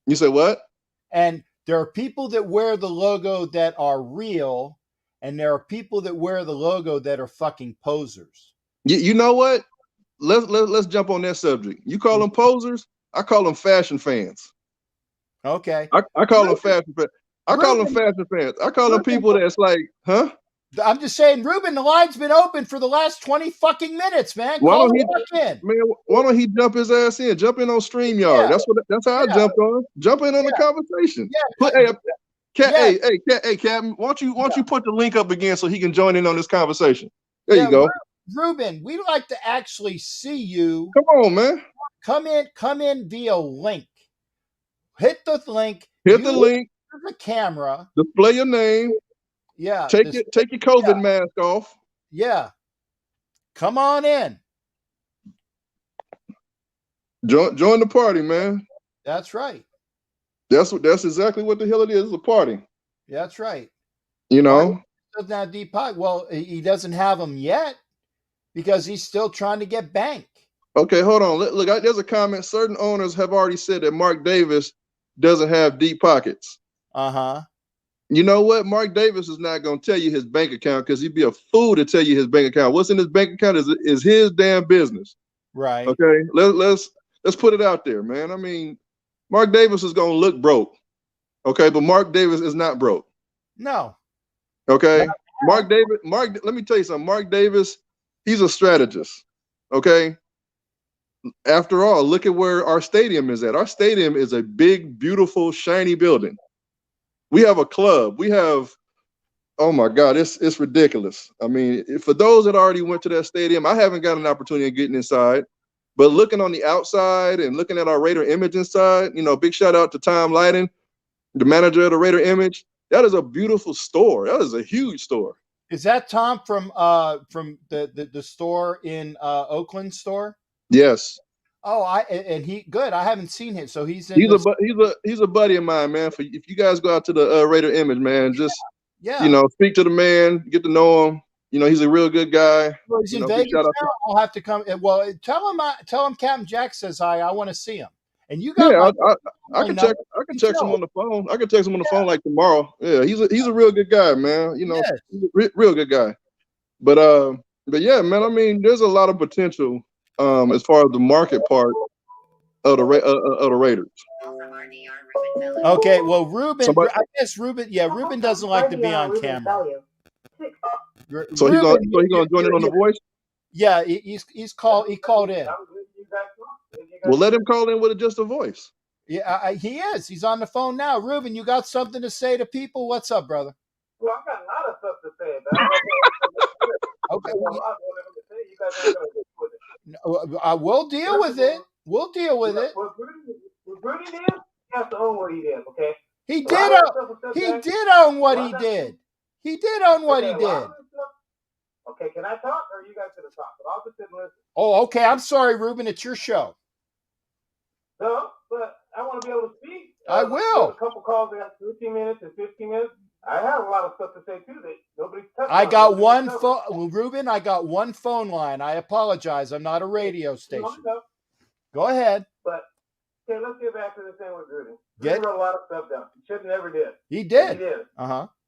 you say what? And there are people that wear the logo that are real, and there are people that wear the logo that are fucking posers. You know what? Let's jump on that subject. You call them posers, I call them fashion fans. Okay. I call them fashion fans. I call them fashion fans. I call them people that's like, huh? I'm just saying, Ruben, the line's been open for the last 20 fucking minutes, man. Why Call don't he, back in. man? Why don't he jump his ass in? Jump in on StreamYard. Yeah. That's how I jumped on. Jump in on the conversation. Yeah. Hey, Captain, why don't you put the link up again so he can join in on this conversation? There you go. Ruben, we'd like to actually see you. Come on, man. Come in via link. Hit the link. Hit the link. The camera. Display your name. Yeah. Take your COVID mask off. Yeah. Come on in. Join the party, man. That's right. That's exactly what the hell it is. It's a party. That's right. You know. Doesn't have deep pocket. Well, he doesn't have them yet because he's still trying to get bank. Okay, hold on. Look, there's a comment. Certain owners have already said that Mark Davis doesn't have deep pockets. Uh-huh. You know what? Mark Davis is not going to tell you his bank account because he'd be a fool to tell you his bank account. What's in his bank account is his damn business. Right. Okay. Let's put it out there, man. I mean, Mark Davis is going to look broke. Okay, but Mark Davis is not broke. No. Okay. Mark, let me tell you something. Mark Davis, he's a strategist. Okay. After all, look at where our stadium is at. Our stadium is a big, beautiful, shiny building. We have a club. We have, oh my God, it's ridiculous. I mean, for those that already went to that stadium, I haven't got an opportunity of getting inside, but looking on the outside and looking at our Raider Image inside, you know, big shout out to Tom Lighten, the manager of the Raider Image. That is a beautiful store. That is a huge store. Is that Tom from the store in Oakland store? Yes. Oh, he good. I haven't seen him, so he's a buddy of mine, man. If you guys go out to the Raider Image, man, just you know, speak to the man, get to know him. You know, he's a real good guy. Well, he's in Vegas now. I'll have to come. Well, tell him Captain Jack says hi. I want to see him. And you got I can text him on the phone. I can text him on the phone like tomorrow. Yeah, he's a real good guy, man. You know, he's a real good guy. But yeah, man. I mean, there's a lot of potential as far as the market part of the Raiders. Okay, well, Ruben, I guess Ruben doesn't like to be on camera. So he's gonna join in on the voice. Yeah, he called in. Well, let him call in with just a voice. Yeah, he is. He's on the phone now. Ruben, you got something to say to people? What's up, brother? Well, I got a lot of stuff to say about it. Okay. You guys aren't going to deal with it. We'll deal with it. We'll deal with it. What Rudy did, he has to own what he did, okay? He did own what he did. He did own what he did. Okay, can I talk or are you guys going to talk? But I'll just sit and listen. Oh, okay. I'm sorry, Ruben. It's your show. No, but I want to be able to speak. I will. A couple calls in 15 minutes and 15 minutes. I have a lot of stuff to say too that nobody's touched. I got one phone, Ruben. I got one phone line. I apologize. I'm not a radio station. Go ahead. But okay, let's get back to the thing with Rudy. Rudy wrote a lot of stuff down. He should never did. He did. He did.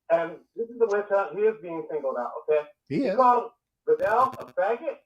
And this is the witch hunt. He is being singled out. Okay. He called Goodell a faggot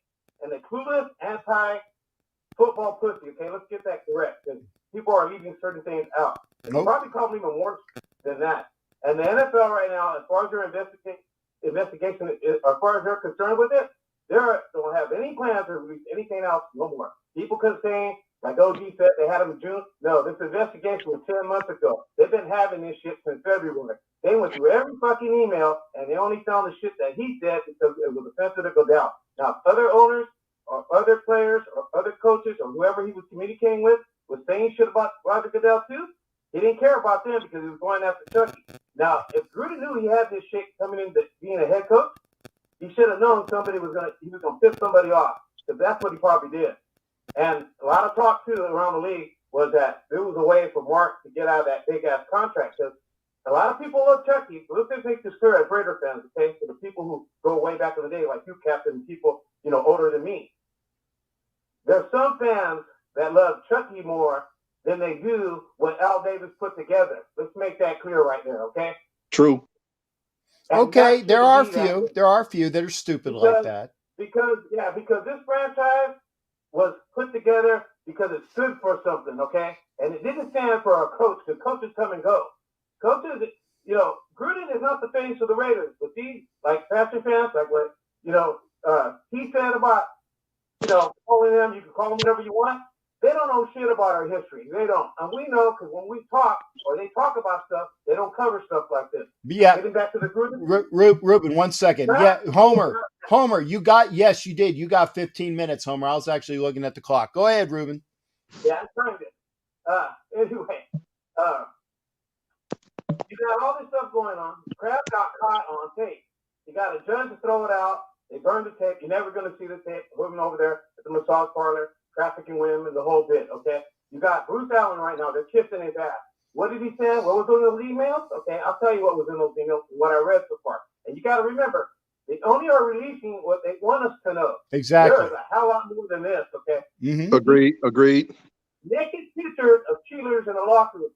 and a clueless anti-football pussy. Okay, let's get that correct because people are leaving certain things out. He probably called him even worse than that. And the NFL right now, as far as their investigation, as far as they're concerned with it, they don't have any plans to release anything else no more. People could say, like OG said, they had them in June. No, this investigation was 10 months ago. They've been having this shit since February. They went through every fucking email, and they only found the shit that he said because it was offensive to go down. Now, other owners or other players or other coaches or whoever he was communicating with was saying shit about Roger Goodell too, he didn't care about them because he was going after Chucky. Now, if Gruden knew he had this shit coming into being a head coach, he should have known he was gonna piss somebody off, because that's what he probably did. And a lot of talk too around the league was that there was a way for Mark to get out of that big ass contract, because a lot of people love Chucky. Let's just make this clear as Raider fans, okay? For the people who go way back in the day, like you, Captain, people, older than me. There's some fans that love Chucky more than they do what Al Davis put together. Let's make that clear right there, okay? True. And Okay, that there shouldn't are be that few. way. There are a few that are stupid like that. Because this franchise was put together because it stood for something, okay? And it didn't stand for a coach, because coaches come and go. Coaches, Gruden is not the face of the Raiders, but these, like fashion fans, like what, he said about, calling them, you can call them whatever you want. They don't know shit about our history. They don't. And we know, because when we talk, or they talk about stuff, they don't cover stuff like this. Yeah. Getting back to the Gruden. Ruben, 1 second. Yeah, Homer, you did. You got 15 minutes, Homer. I was actually looking at the clock. Go ahead, Ruben. Yeah, I'm trying to. Anyway, you got all this stuff going on. Crab got caught on tape. You got a judge to throw it out. They burned the tape. You're never going to see the tape. Women over there at the massage parlor, trafficking women, the whole bit, okay? You got Bruce Allen right now. They're kissing his ass. What did he say? What was in those emails? Okay, I'll tell you what was in those emails and what I read so far. And you got to remember, they only are releasing what they want us to know. Exactly. There's a hell lot more than this, okay? Mm-hmm. Agreed. Naked pictures of cheaters in the locker room.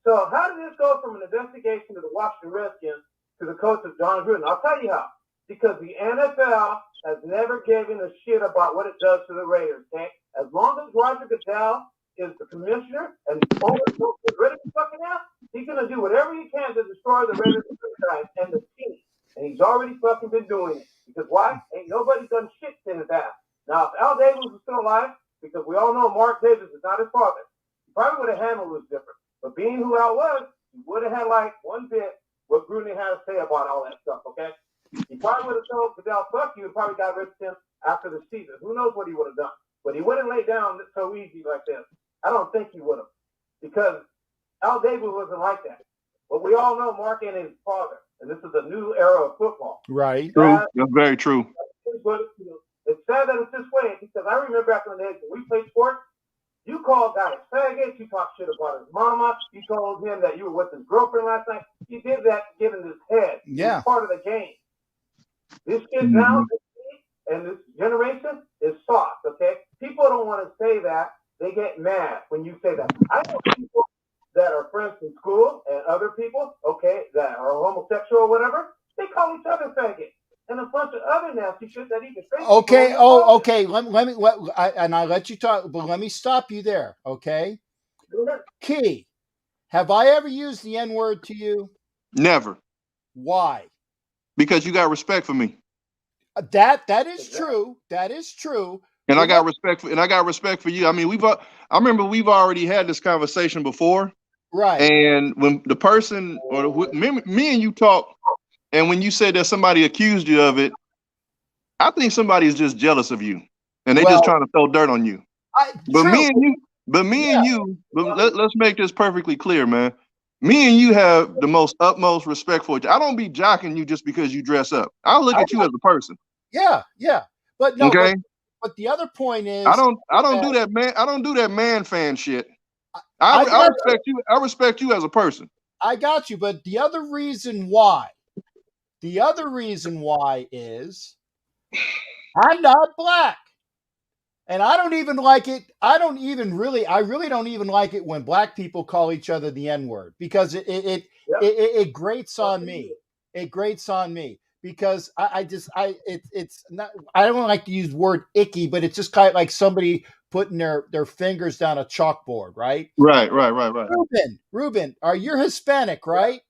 So how did this go from an investigation of the Washington Redskins to the coach of John Gruden? I'll tell you how. Because the NFL has never given a shit about what it does to the Raiders, okay? As long as Roger Goodell is the commissioner and the owner is ready to fucking out, he's going to do whatever he can to destroy the Raiders franchise and the team. And he's already fucking been doing it. Because why? Ain't nobody done shit to his ass. Now, if Al Davis was still alive, because we all know Mark Davis is not his father, he probably would have handled this different. But being who Al was, he would have had like one bit what Gruden had to say about all that stuff, okay? He probably would have told Goodell, fuck you, and probably got rid of him after the season. Who knows what he would have done? But he wouldn't lay down so easy like this. I don't think he would have. Because Al Davis wasn't like that. But we all know Mark ain't his father. And this is a new era of football. Right. True. That's very true. But it's sad that it's this way, because I remember back in the days when we played sports, you called guys faggots, you talked shit about his mama, you told him that you were with his girlfriend last night. You did that to get in his head. Yeah. It's part of the game. This kid now, and this generation is soft, okay? People don't want to say that. They get mad when you say that. I know people that are friends from school and other people, okay, that are homosexual or whatever, they call each other faggots. And a bunch of other nasty shit that even say. Okay. Okay. I let you talk, but let me stop you there. Okay. Key, have I ever used the N-word to you? Never. Why? Because you got respect for me. That is true. That is true. And I got respect for you. I mean, I remember we've already had this conversation before. Right. And when the person me and you talk, and when you said that somebody accused you of it, I think somebody is just jealous of you, and they just trying to throw dirt on you. Let's make this perfectly clear, man. Me and you have the utmost respect for you. I don't be jocking you just because you dress up. I look at you as a person. Yeah. But no. Okay. But the other point is, I don't do that, man. I don't do that man fan shit. I respect you. I respect you as a person. I got you. But the other reason why is I'm not black. And I don't even like it. I really don't even like it when black people call each other the N-word, because it grates on me. It grates on me because it's not, I don't like to use the word icky, but it's just kind of like somebody putting their fingers down a chalkboard, right? Right. Ruben, you're Hispanic, right?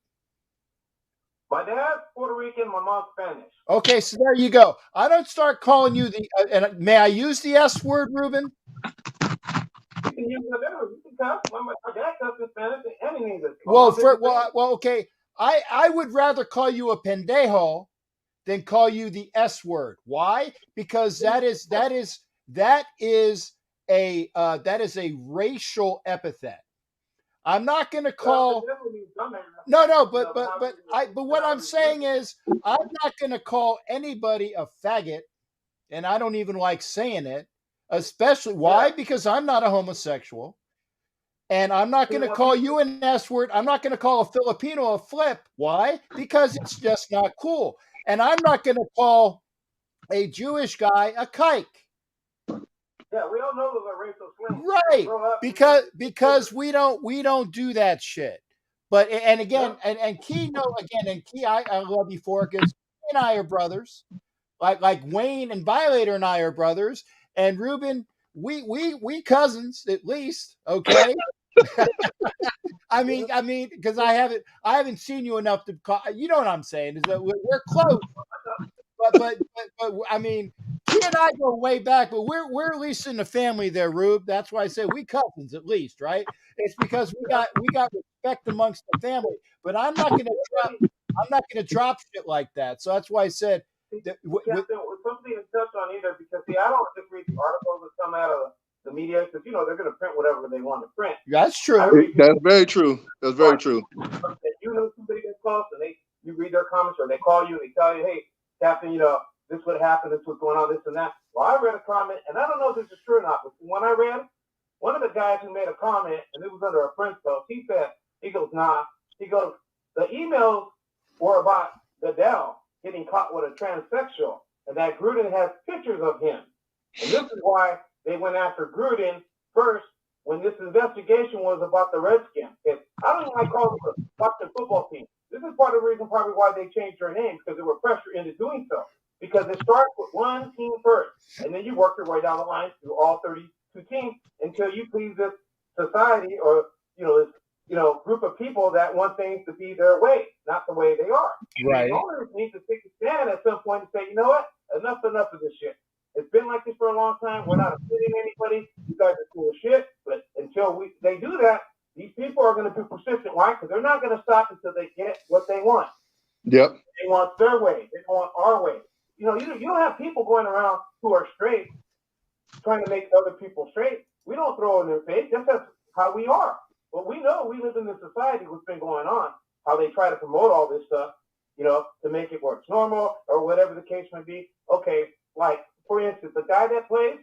My dad's Puerto Rican, my mom's Spanish. Okay, so there you go. I don't start calling you and may I use the S word, Ruben? You can use whatever. You can cuss. My dad cusses in Spanish and in English. Okay. I would rather call you a pendejo than call you the S word. Why? Because that is a racial epithet. I'm not going to call. No, but what I'm saying is I'm not going to call anybody a faggot, and I don't even like saying it. Especially why? Because I'm not a homosexual, and I'm not going to call you an S word. I'm not going to call a Filipino a flip. Why? Because it's just not cool. And I'm not going to call a Jewish guy a kike. Yeah, we all know those are racial slings. Right. Because we don't do that shit. But and again, and Key, I love you for it because Key and I are brothers. Like Wayne and Violator and I are brothers. And Ruben, we cousins at least, okay? I mean, because I haven't seen you enough to call. You know what I'm saying? Is that we're close, but I mean, Key and I go way back, but we're at least in the family there, Rube. That's why I say we cousins at least, right? It's because we got respect amongst the family. But I'm not gonna drop shit like that. So that's why I said that. Something to touch on either, because I don't just read the articles that come out of the media, because they're going to print whatever they want to print. That's true. That's very true. That's very true. You know somebody gets close, and you read their comments, or they call you and they tell you, hey, Captain, this would happen, this was going on, this and that. Well, I read a comment, and I don't know if this is true or not, but when I read, one of the guys who made a comment, and it was under a French post, he goes, the emails were about Goodell getting caught with a transsexual, and that Gruden has pictures of him. And this is why they went after Gruden first when this investigation was about the Redskins. I don't like calling it the Washington football team. This is part of the reason probably why they changed their name, because they were pressured into doing so. Because it starts with one team first, and then you work your way down the line through all 32 teams until you please this society or this group of people that want things to be their way, not the way they are. Right. The owners need to take a stand at some point and say, you know what? Enough of this shit. It's been like this for a long time. We're not offending anybody. You guys are cool as shit. But until they do that, these people are going to be persistent. Why? Because they're not going to stop until they get what they want. Yep. They want their way. They want our way. You don't have people going around who are straight trying to make other people straight. We don't throw in their face. That's how we are. But we know we live in this society, what's been going on, how they try to promote all this stuff, to make it where it's normal or whatever the case may be. Okay, like, for instance, the guy that plays,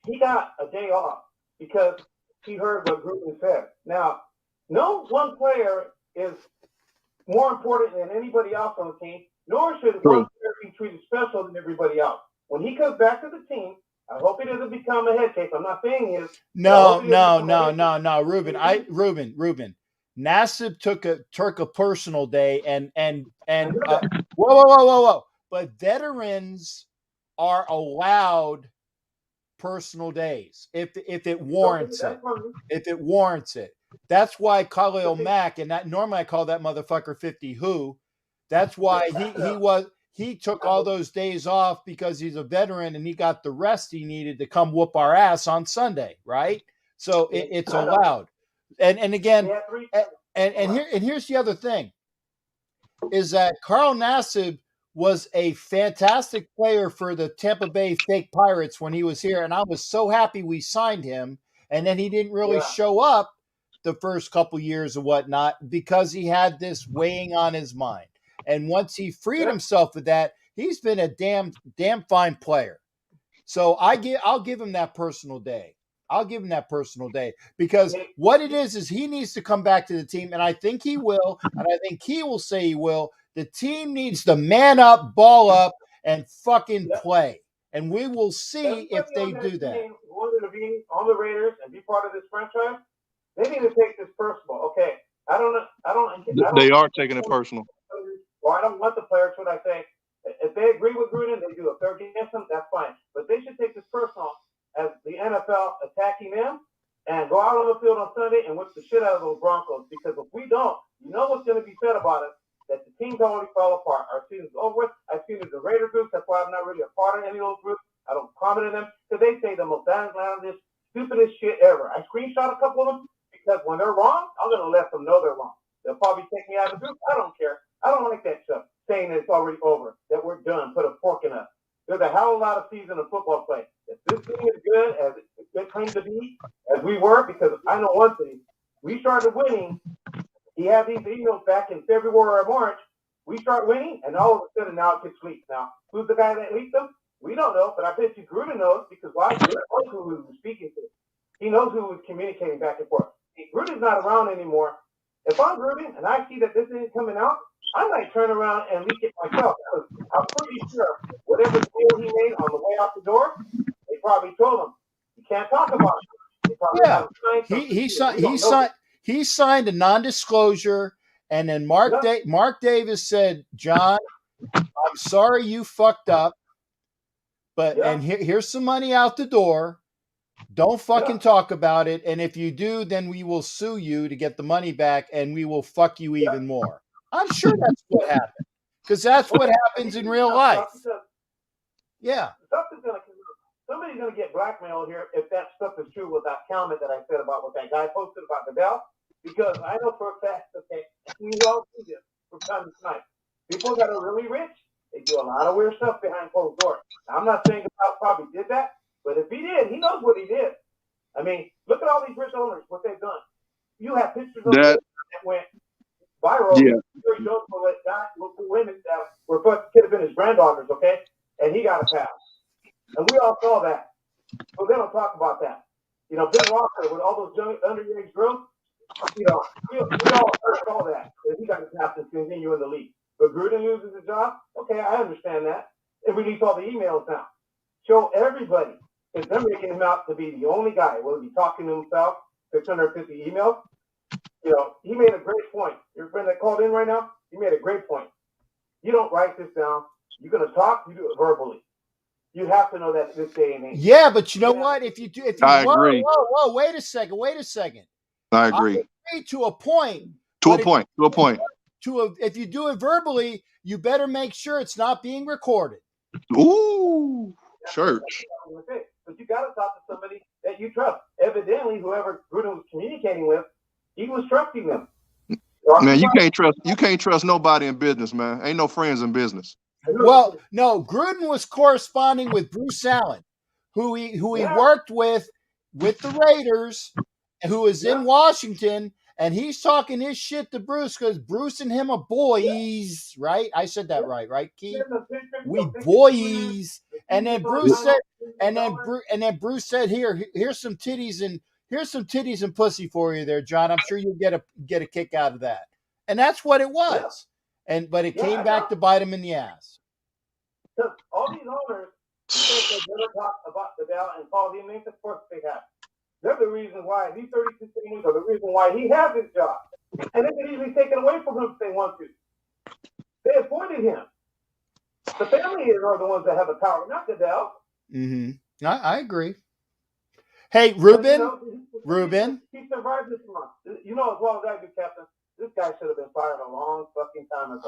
he got a day off because he heard what Gruden said. Now, no one player is more important than anybody else on the team, nor should one player be treated special than everybody else. When he comes back to the team, I hope he doesn't become a head case. I'm not saying he is. No, Ruben. Nassib took a personal day and whoa. But veterans are allowed personal days if it warrants it. If it warrants it. That's why Khalil Mack, and that normally I call that motherfucker 50 who. That's why he took all those days off because he's a veteran and he got the rest he needed to come whoop our ass on Sunday, right? So it's allowed. And again, here's the other thing, is that Carl Nassib was a fantastic player for the Tampa Bay Fake Pirates when he was here, and I was so happy we signed him. And then he didn't really show up the first couple years or whatnot because he had this weighing on his mind. And once he freed himself of that, he's been a damn fine player. So I'll give him that personal day. I'll give him that personal day because what it is he needs to come back to the team, and I think he will, and I think he will say he will. The team needs to man up, ball up, and fucking play, and we will see if they do that. Want to be on the Raiders and be part of this franchise? They need to take this personal. Okay, I don't. They are taking it personal. Or I don't want the players. What I say, if they agree with Gruden, they do. If they're against him, that's fine. But they should take this personal as the NFL attacking them and go out on the field on Sunday and whip the shit out of those Broncos. Because if we don't, you know what's going to be said about us, that the team's already fell apart. Our season's over with. I've seen it in the Raider groups. That's why I'm not really a part of any of those groups. I don't comment on them because they say the most outlandish, stupidest shit ever. I screenshot a couple of them because when they're wrong, I'm going to let them know they're wrong. They'll probably take me out of the group. I don't care. I don't like that stuff, saying that it's already over, that we're done, put a fork in us. There's a hell of a lot of season of football play. If this thing is good as it claims to be, as we were, because I know one thing, we started winning he had these emails back in February or March. We start winning, and all of a sudden now it gets leaked. Now, who's the guy that leaked them? We don't know, but I bet you Gruden knows, because why? Gruden knows who he was speaking to. He knows who was communicating back and forth. If Gruden's not around anymore. If I'm Gruden and I see that this isn't coming out, I might turn around and leak it myself. Because I'm pretty sure whatever deal he made on the way out the door, they probably told him, you can't talk about it. They probably Yeah, he signed a non-disclosure, and then Mark Davis said, "John, I'm sorry you fucked up, but and here's some money out the door. Don't fucking talk about it, and if you do, then we will sue you to get the money back, and we will fuck you even more." I'm sure that's what happened, because that's what happens in real life. Yeah. Somebody's going to get blackmailed here if that stuff is true with that comment that I said about what that guy posted about Goodell, because I know for a fact that we all see this from time to time. People that are really rich, they do a lot of weird stuff behind closed doors. Now, I'm not saying Goodell probably did that, but if he did, he knows what he did. I mean, look at all these rich owners, what they've done. You have pictures of that went viral. Yeah. Women that could have been his granddaughters, okay? And he got a pass. And we all saw that. So they don't talk about that. You know, Ben Walker with all those young underage girls, you know, we all saw that. And he got a pass to continue in the league. But Gruden loses his job? Okay, I understand that. And release all the emails now. Show everybody. Because they're making him out to be the only guy. Will he be talking to himself? 650 emails? You know, he made a great point. Your friend that called in right now, he made a great point. You don't write this down. You're going to talk, you do it verbally. You have to know that this day and age. Yeah, but you know what? If you I agree. Whoa, wait a second. I agree. To a point. If you do it verbally, you better make sure it's not being recorded. Ooh, church. But you got to talk to somebody that you trust. Evidently, whoever Gruden was communicating with, he was trusting them. Man, you can't trust nobody in business, man. Ain't no friends in business. Well, no, Gruden was corresponding with Bruce Allen, who he worked with the Raiders, who was in Washington, and he's talking his shit to Bruce because Bruce and him are boys, right? I said that right, Key? We boys. And then Bruce said, here's some titties and pussy for you there, John. I'm sure you'll get a kick out of that. And that's what it was. But it came back to bite him in the ass. Because all these owners, they never talk about the Dow and Paul D. Of course they have. They're the reason why these 36 teams are the reason why he has his job. And they can easily take it away from him if they want to. They appointed him. The family are the ones that have the power, not the Dow. Mm-hmm. I agree. Hey, Ruben. He survived this month. You know as well as I do, Captain. This guy should have been fired a long fucking time ago.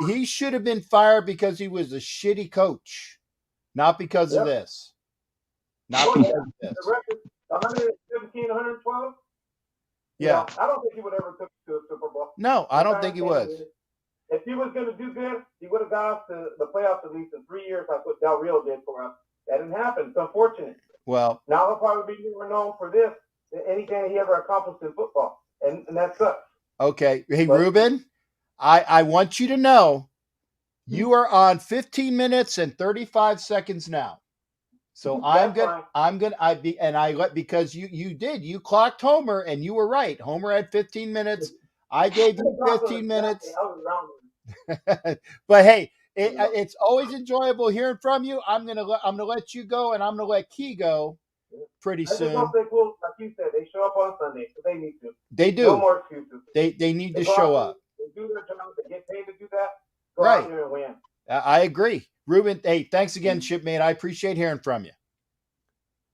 He should have been fired because he was a shitty coach, not because of this. Not because of this. The record, 117, 112. Yeah. I don't think he would ever took to a Super Bowl. No, I don't think he was. If he was going to do good, he would have got us to the playoffs at least in 3 years, like what Del Rio did for us. That didn't happen. It's unfortunate. Well, now he'll probably be more known for this than anything he ever accomplished in football. And that sucks. Okay. Hey, Ruben, I want you to know you are on 15 minutes and 35 seconds now. So because you clocked Homer and you were right. Homer had 15 minutes. I gave you 15 minutes. But hey, it's always enjoyable hearing from you. I'm gonna let you go, and I'm gonna let Key go pretty soon. I just hope they will, like you said, they show up on Sunday, so they need to. They do. No more excuses. They need to show up. They do their job. They get paid to do that. Go out there and win. I agree, Ruben. Hey, thanks again, shipmate. I appreciate hearing from you.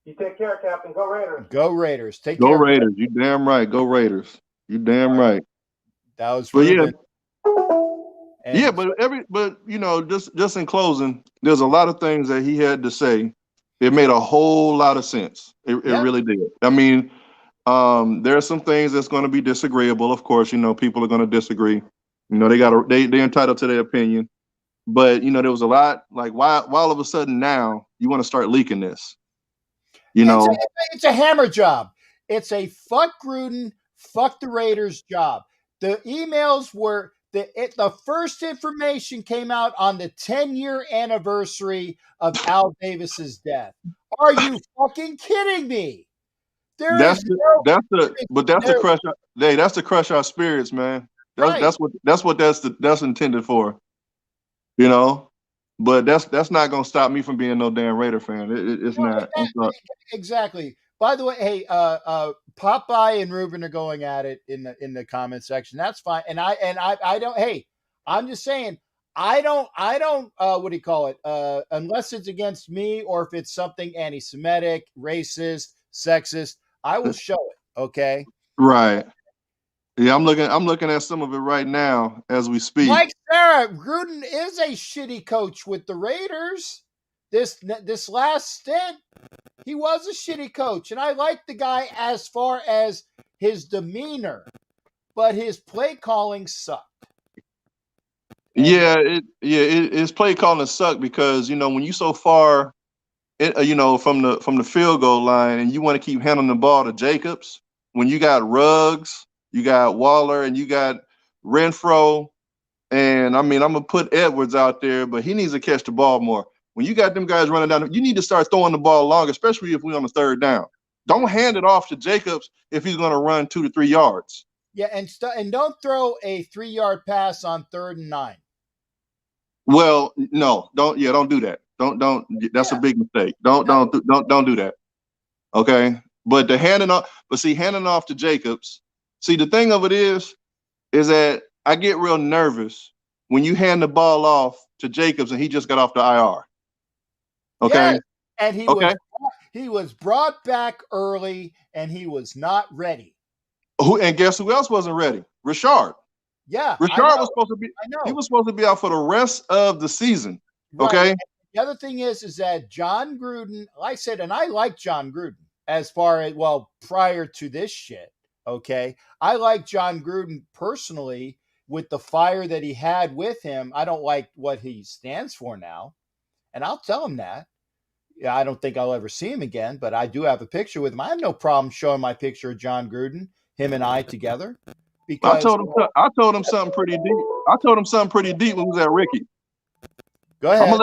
You take care, Captain. Go Raiders. Go Raiders. Take care. Go Raiders. You damn right. Go Raiders. You damn right. That was Ruben. Yeah, but you know, just in closing, there's a lot of things that he had to say. It made a whole lot of sense. It really did. I mean, there are some things that's going to be disagreeable. Of course, you know, people are going to disagree. You know, they're entitled to their opinion. But you know, there was a lot like why all of a sudden now you want to start leaking this? You know, it's a hammer job. It's a fuck Gruden, Fuck the Raiders' job. The emails were the first information came out on the 10-year anniversary of Al Davis's death. Are you fucking kidding me? That's to crush. Hey, that's to crush our spirits, man. That's what that's intended for. You know, but that's not gonna stop me from being no damn Raider fan. It's not. Exactly. By the way, hey, Popeye and Ruben are going at it in the comment section. That's fine. And I don't. Hey, I'm just saying. I don't. What do you call it? Unless it's against me or if it's something anti-Semitic, racist, sexist, I will show it. Okay. Right. Yeah, I'm looking at some of it right now as we speak. Mike Sarah, Gruden is a shitty coach with the Raiders. This last stint, he was a shitty coach, and I like the guy as far as his demeanor, but his play calling sucked. His play calling sucked because when you so far, from the field goal line, and you want to keep handing the ball to Jacobs when you got Ruggs, you got Waller, and you got Renfro, and I'm gonna put Edwards out there, but he needs to catch the ball more. When you got them guys running down, you need to start throwing the ball long, especially if we're on the third down. Don't hand it off to Jacobs if he's going to run 2 to 3 yards. Yeah, and don't throw a 3-yard pass on 3rd and 9. Well, no, don't do that. Don't. That's a big mistake. Don't do that. Okay, but handing off to Jacobs. See, the thing of it is that I get real nervous when you hand the ball off to Jacobs and he just got off the IR. Okay. Yes, and he was brought back early and he was not ready. And guess who else wasn't ready? Richard. Yeah. Richard was supposed to be. He was supposed to be out for the rest of the season. Right. Okay. And the other thing is that John Gruden, like I said, and I like John Gruden as far as prior to this shit. Okay. I like John Gruden personally with the fire that he had with him. I don't like what he stands for now. And I'll tell him that. Yeah, I don't think I'll ever see him again, but I do have a picture with him. I have no problem showing my picture of John Gruden, him and I together. Because I told him something pretty deep. I told him something pretty deep when we was at Ricky. Go ahead.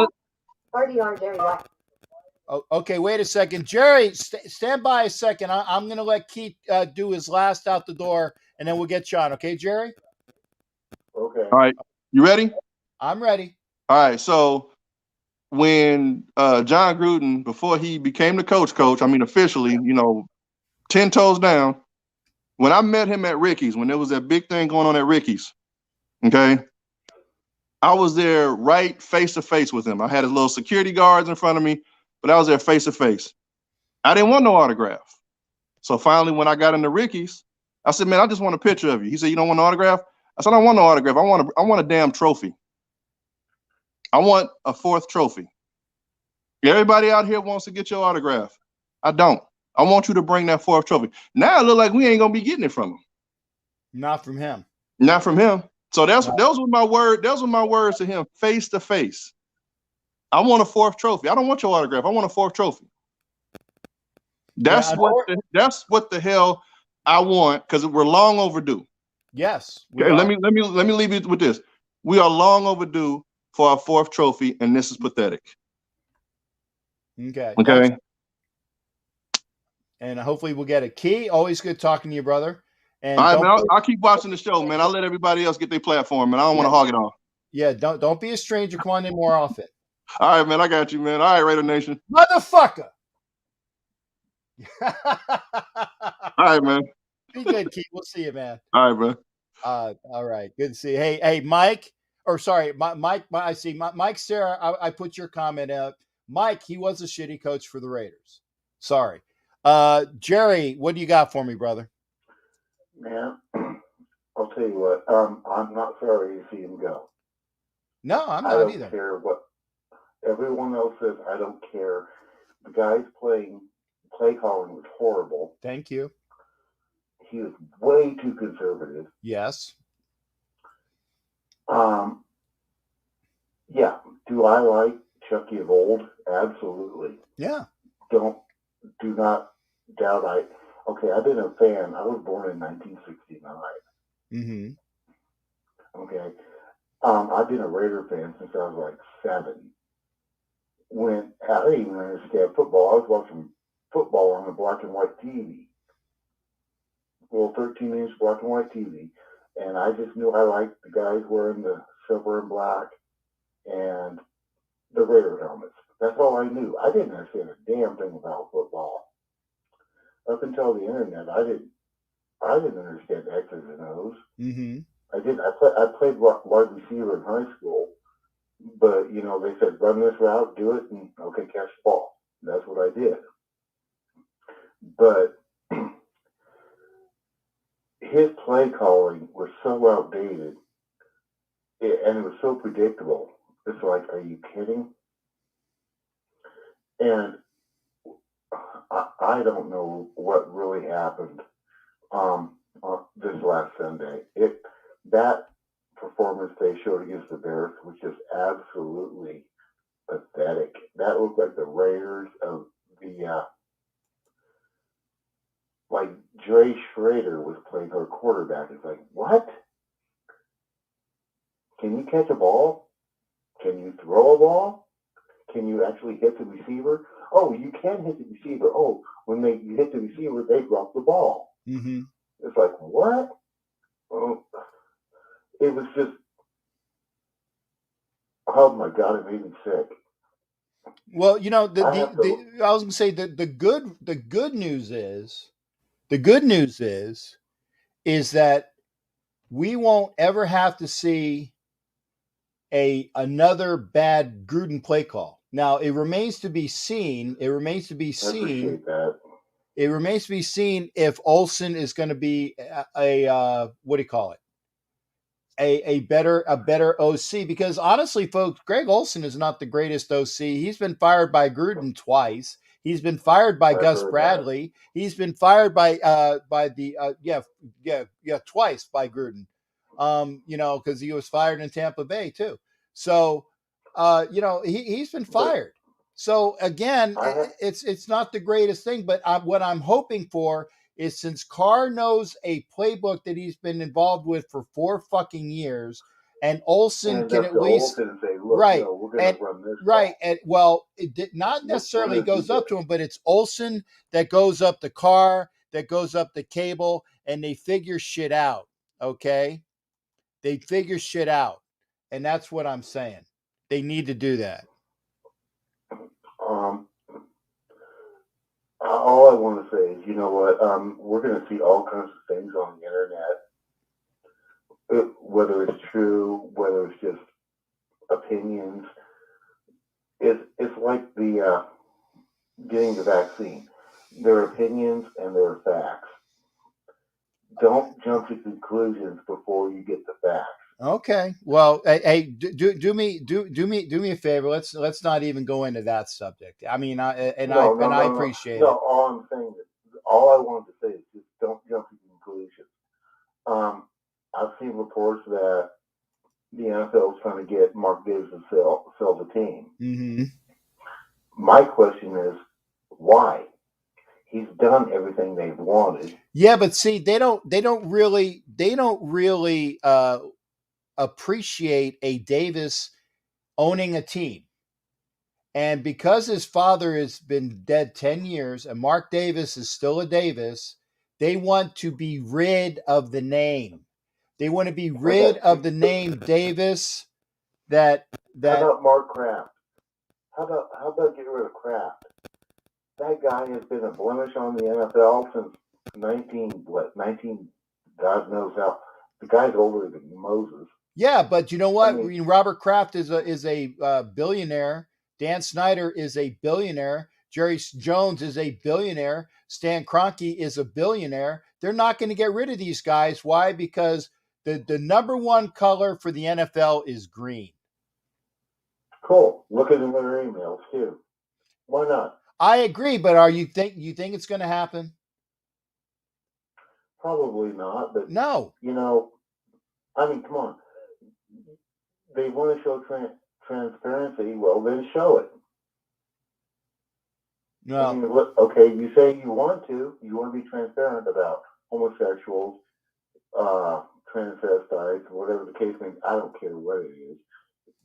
RDR Jerry White. Oh, okay, wait a second. Jerry, stand by a second. I'm going to let Keith do his last out the door, and then we'll get you on. Okay, Jerry? Okay. All right. You ready? I'm ready. All right. So when John Gruden, before he became the coach, officially, 10 toes down, when I met him at Ricky's, when there was that big thing going on at Ricky's, okay, I was there right face to face with him. I had his little security guards in front of me, but I was there face to face. I didn't want no autograph. So finally, when I got into Ricky's, I said, man, I just want a picture of you. He said, you don't want no autograph? I said, I don't want no autograph. I want a damn trophy. I want a 4th trophy. Everybody out here wants to get your autograph. I don't. I want you to bring that 4th trophy. Now it look like we ain't gonna be getting it from him. Not from him. Not from him. So those were my words to him, face to face. I want a 4th trophy. I don't want your autograph. I want a 4th trophy. That's what the hell I want, because we're long overdue. Yes. Okay, let me leave you with this. We are long overdue for our 4th trophy, and this is pathetic. Okay. Okay. And hopefully we'll get a key. Always good talking to you, brother. And all right, man, I'll keep watching the show, man. I'll let everybody else get their platform, and I don't want to hog it all. Yeah, don't be a stranger. Come on in more often. All right, man. I got you, man. All right, Raider Nation. Motherfucker. All right, man. Be good, Keith. We'll see you, man. All right, man. All right. Good to see you. Hey, Mike. Or sorry, Mike. I see Mike Sarah. I put your comment up. Mike, he was a shitty coach for the Raiders. Sorry. Jerry, what do you got for me, brother? Man, I'll tell you what. I'm not sorry to see him go. No, I'm not either. I either. don't care what everyone else says. I don't care. The guy's play calling was horrible. Thank you. He was way too conservative. Yes. Yeah. Do I like Chucky of old? Absolutely. Yeah. Do not doubt okay, I've been a fan. I was born in 1969. Mm-hmm. Okay. I've been a Raider fan since I was like 7. When I didn't even understand football, I was watching football on the black and white TV. Well, 13-inch black and white TV. And I just knew I liked the guys wearing the silver and black and the Raider helmets. That's all I knew. I didn't understand a damn thing about football. Up until the internet, I didn't understand X's and O's. Mm-hmm. I did. I played wide receiver in high school, but they said run this route, do it, and okay, catch the ball. That's what I did. But his play calling was so outdated, and it was so predictable. It's like, are you kidding? And I don't know what really happened this last Sunday. That performance they showed against the Bears was just absolutely pathetic. That looked like the Raiders of the like Dre Schrader was playing our quarterback. It's like, what? Can you catch a ball? Can you throw a ball? Can you actually hit the receiver? Oh, you can hit the receiver. Oh, when you hit the receiver, they drop the ball. Mm-hmm. It's like, what? Oh, it was just, oh my God, it made me sick. Well, I was gonna say that the good news is that we won't ever have to see another bad Gruden play call. Now it remains to be seen. I appreciate that. It remains to be seen if Olsen is going to be a what do you call it? A better OC, because honestly, folks, Greg Olsen is not the greatest OC. He's been fired by Gruden twice. He's been fired by Gus Bradley. He's been fired by twice by Gruden. Because he was fired in Tampa Bay too. So he's been fired. So again, it's not the greatest thing, but what I'm hoping for is, since Carr knows a playbook that he's been involved with for 4 fucking years, and Olsen can at least Olsen say, look, right, no, we're going to run this right, ball. and well, it did not necessarily goes up to him, but it's Olsen that goes up the Carr, that goes up the cable, and they figure shit out. Okay, they figure shit out, and that's what I'm saying. They need to do that. All I want to say is, you know what? We're going to see all kinds of things on the internet, whether it's true, whether it's just opinions. It's like the getting the vaccine. There are opinions and there are facts. Don't jump to conclusions before you get the facts. Okay. Well, hey, do me a favor. Let's not even go into that subject. I mean, I appreciate it. No, all I'm saying is, all I wanted to say is just don't jump to conclusions. I've seen reports that the NFL is trying to get Mark Davis to sell the team. Mm-hmm. My question is, why? He's done everything they've wanted. Yeah, but see, they don't really appreciate a Davis owning a team. And because his father has been dead 10 years and Mark Davis is still a Davis, they want to be rid of the name. They want to be rid of the name Davis. How about Mark Kraft? How about getting rid of Kraft? That guy has been a blemish on the NFL since 19, God knows how. The guy's older than Moses. Yeah, but you know what? I mean, Robert Kraft is a billionaire. Dan Snyder is a billionaire. Jerry Jones is a billionaire. Stan Kroenke is a billionaire. They're not going to get rid of these guys. Why? Because the number one color for the NFL is green. Cool. Look at their emails too. Why not? I agree, but you think it's going to happen? Probably not. But no. I mean, come on. They want to show transparency. Well, then show it. I No. mean, look, okay, you say you want to be transparent about homosexuals, transvestites, whatever the case may be. I don't care what it is.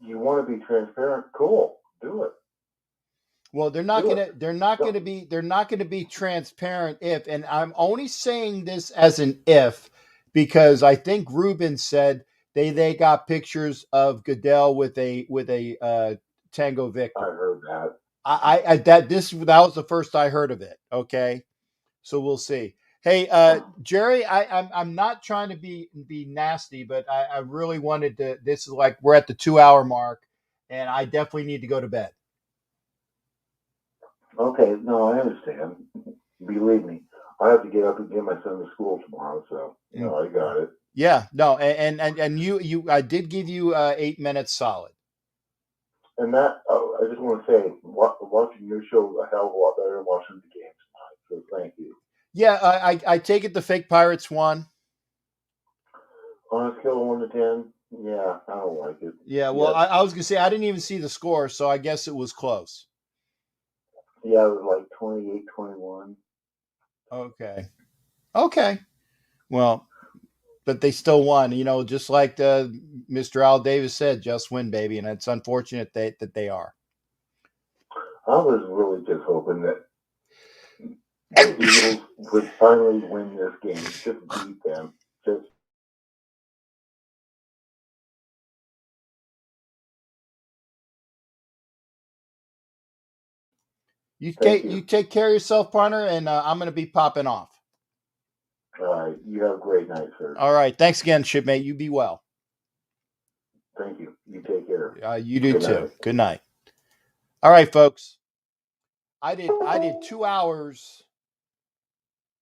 You want to be transparent? Cool, do it. Well, they're not Do gonna it. they're not gonna be they're not gonna be transparent if, and I'm only saying this as an if, because I think Ruben said they got pictures of Goodell with a Tango I Victor. heard that. I that was the first I heard of it. Okay, so we'll see. Hey, Jerry, I'm not trying to be nasty, but I really wanted to. This is like we're at the 2 hour mark, and I definitely need to go to bed. Okay, no, I understand. Believe me, I have to get up and get my son to school tomorrow, so I got it. Yeah, no, and you I did give you 8 minutes solid. And that I just want to say, watching your show is a hell of a lot better than watching the games tonight. So thank you. Yeah, I take it the fake Pirates won. On a scale of 1 to 10, yeah, I don't like it. Yeah, well, I was gonna say I didn't even see the score, so I guess it was close. Yeah, it was like 28-21. Okay. Well, but they still won. Just like Mr. Al Davis said, just win, baby, and it's unfortunate that they are. I was really just hoping that the Eagles would finally win this game. Just beat them. Just You Thank take you. you take care of yourself, partner, and I'm gonna be popping off. All right. You have a great night, sir. All right, thanks again, shipmate. You be well. Thank you. You take care. You do Good too. night. Good night. All right, folks. I did 2 hours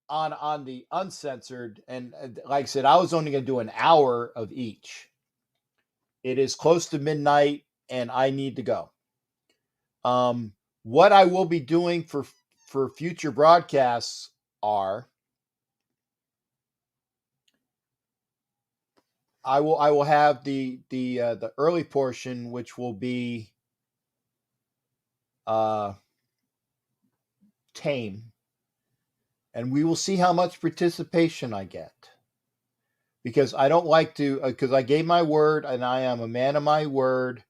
on the uncensored, and like I said, I was only going to do an hour of each. It is close to midnight, and I need to go. What I will be doing for future broadcasts are I will have the early portion, which will be tame, and we will see how much participation I get, because I don't like to, because I gave my word and I am a man of my word.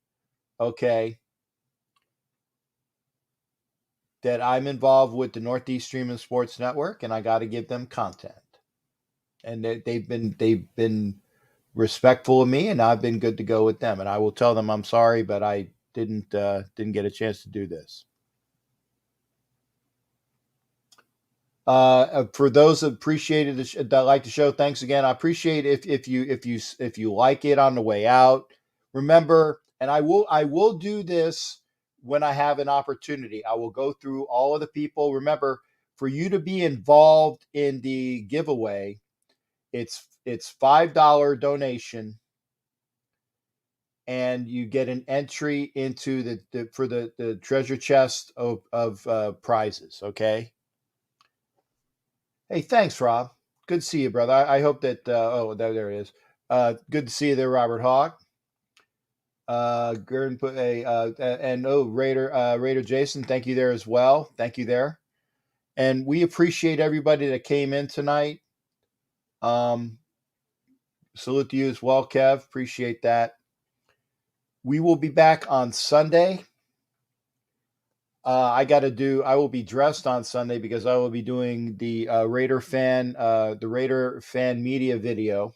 Okay, that I'm involved with the Northeast Streaming Sports Network, and I got to give them content, and they've been respectful of me, and I've been good to go with them. And I will tell them I'm sorry, but I didn't get a chance to do this. For those that appreciated that like the show, thanks again. I appreciate if you like it on the way out. Remember, and I will do this when I have an opportunity. I will go through all of the people. Remember, for you to be involved in the giveaway, it's $5 donation, and you get an entry into the treasure chest of prizes. Okay. Hey, thanks, Rob. Good to see you, brother. I hope that. There it is. Good to see you there, Robert Hawk. Gordon put and Raider Jason. Thank you there as well. Thank you there, and we appreciate everybody that came in tonight. Salute to you as well, Kev. Appreciate that. We will be back on Sunday. I will be dressed on Sunday because I will be doing the Raider fan media video.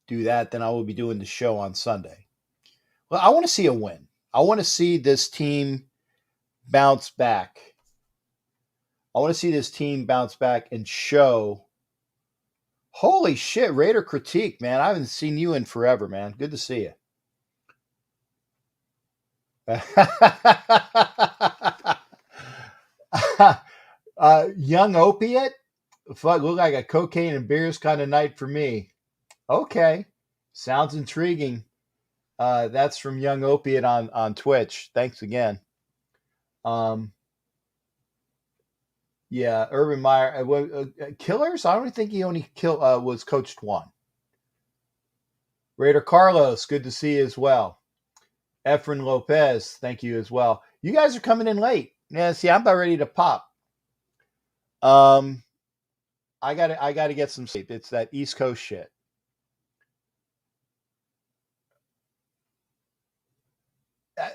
Do that, then I will be doing the show on Sunday. Well, I want to see a win. I want to see this team bounce back. I want to see this team bounce back and show. Holy shit, Raider critique, man. I haven't seen you in forever, man. Good to see you. Young opiate? Fuck, look like a cocaine and beers kind of night for me. Okay. Sounds intriguing. That's from Young Opiate on Twitch. Thanks again. Yeah, Urban Meyer. Killers? I don't think he only was coached one. Raider Carlos, good to see you as well. Efren Lopez, thank you as well. You guys are coming in late. Yeah, see, I'm about ready to pop. I gotta get some sleep. It's that East Coast shit.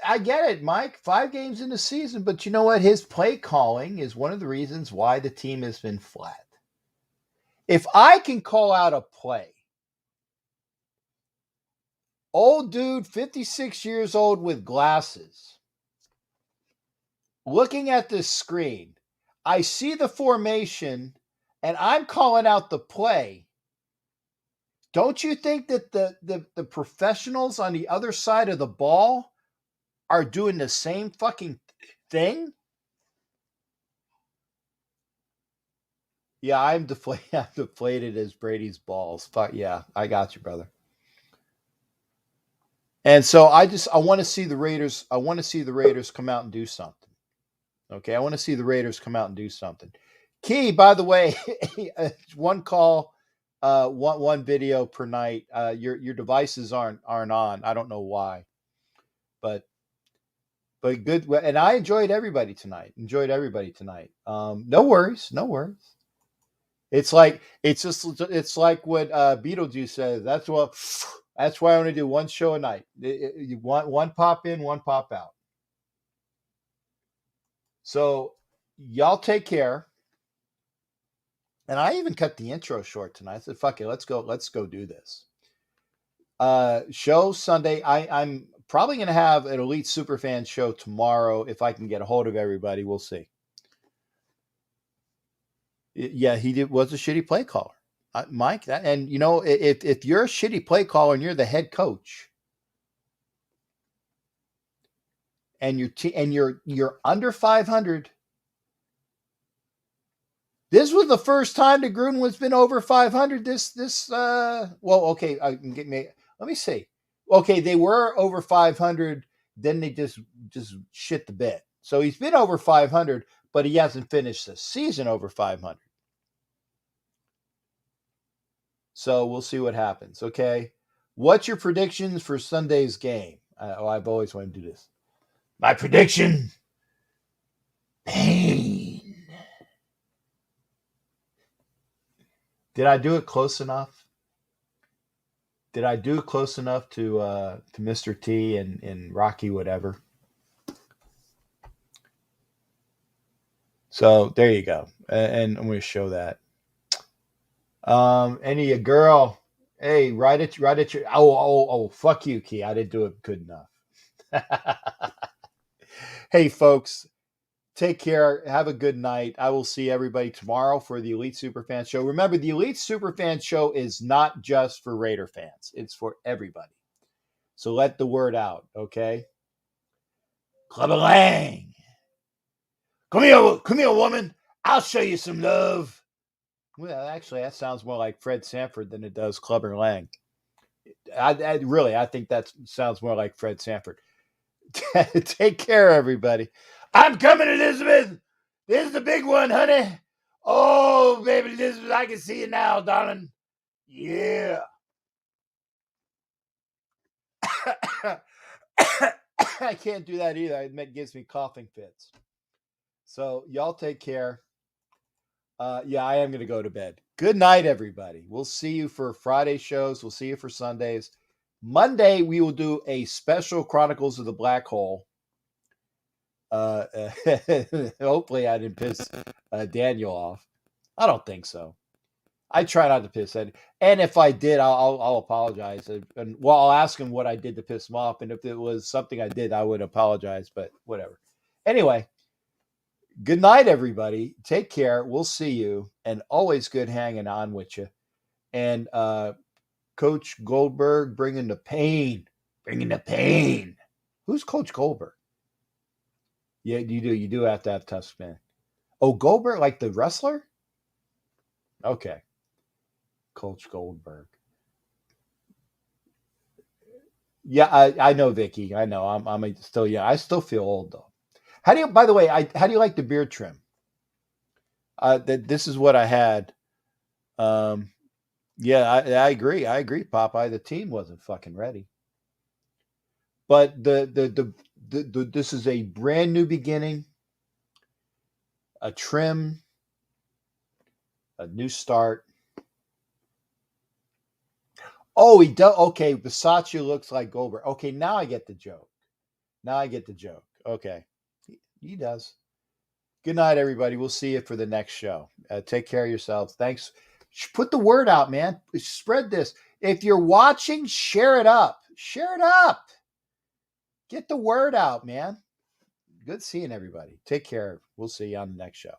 I get it, Mike. 5 games in the season, but you know what? His play calling is one of the reasons why the team has been flat. If I can call out a play, old dude, 56 years old with glasses, looking at this screen, I see the formation and I'm calling out the play. Don't you think that the professionals on the other side of the ball are doing the same fucking thing? Yeah, I'm deflated. I'm deflated as Brady's balls. Fuck yeah, I got you, brother. And so I want to see the Raiders. I want to see the Raiders come out and do something. Okay, I want to see the Raiders come out and do something. Key, by the way, one call, one video per night. Your devices aren't on. I don't know why, but good. And I enjoyed everybody tonight. No worries. It's like it's like what Beetlejuice says. That's why I want to do one show a night. You want one pop in, one pop out. So y'all take care. And I even cut the intro short tonight. I said, "Fuck it, let's go do this." Show Sunday. I'm probably going to have an Elite Superfan show tomorrow if I can get a hold of everybody. We'll see. Yeah, he was a shitty play caller, Mike. And you know, if you're a shitty play caller and you're the head coach, and you're under 500. This was the first time that Gruden's been over 500. Okay, let me see. Okay, they were over 500. Then they just shit the bed. So he's been over 500, but he hasn't finished the season over 500. So we'll see what happens. Okay, what's your predictions for Sunday's game? I've always wanted to do this. My prediction: pain. Did I do it close enough? Did I do it close enough to Mr. T and Rocky whatever? So there you go, and I'm going to show that. Any a girl? Hey, right at your. Oh, fuck you, Key. I didn't do it good enough. Hey, folks. Take care. Have a good night. I will see everybody tomorrow for the Elite Superfan Show. Remember, the Elite Superfan Show is not just for Raider fans. It's for everybody. So let the word out, okay? Clubber Lang. Come here, woman. I'll show you some love. Well, actually, that sounds more like Fred Sanford than it does Clubber Lang. I think that sounds more like Fred Sanford. Take care, everybody. I'm coming, Elizabeth. This is the big one, honey. Oh, baby Elizabeth, I can see you now, darling. Yeah. I can't do that either. It gives me coughing fits. So y'all take care. Yeah, I am going to go to bed. Good night, everybody. We'll see you for Friday shows. We'll see you for Sundays. Monday, we will do a special Chronicles of the Black Hole. Hopefully I didn't piss Daniel off. I don't think so. I try not to piss Ed. And if I did, I'll apologize. And I'll ask him what I did to piss him off. And if it was something I did, I would apologize. But whatever. Anyway, good night, everybody. Take care. We'll see you. And always good hanging on with you. And Coach Goldberg bringing the pain. Who's Coach Goldberg? Yeah, you do. You do have to have tough spin. Oh, Goldberg, like the wrestler? Okay. Coach Goldberg. Yeah, I know, Vicky. I know. I'm still young. I still feel old though. By the way, how do you like the beard trim? This is what I had. Yeah, I agree. Popeye. The team wasn't fucking ready. But this is a brand new beginning. a trim, a new start. Oh, he does. Okay, Versace looks like Goldberg. Okay, now I get the joke. Okay, he does. Good night, everybody. We'll see you for the next show. Take care of yourselves. Thanks. Put the word out, man. Spread this. If you're watching, share it up. Share it up. Get the word out, man. Good seeing everybody. Take care. We'll see you on the next show.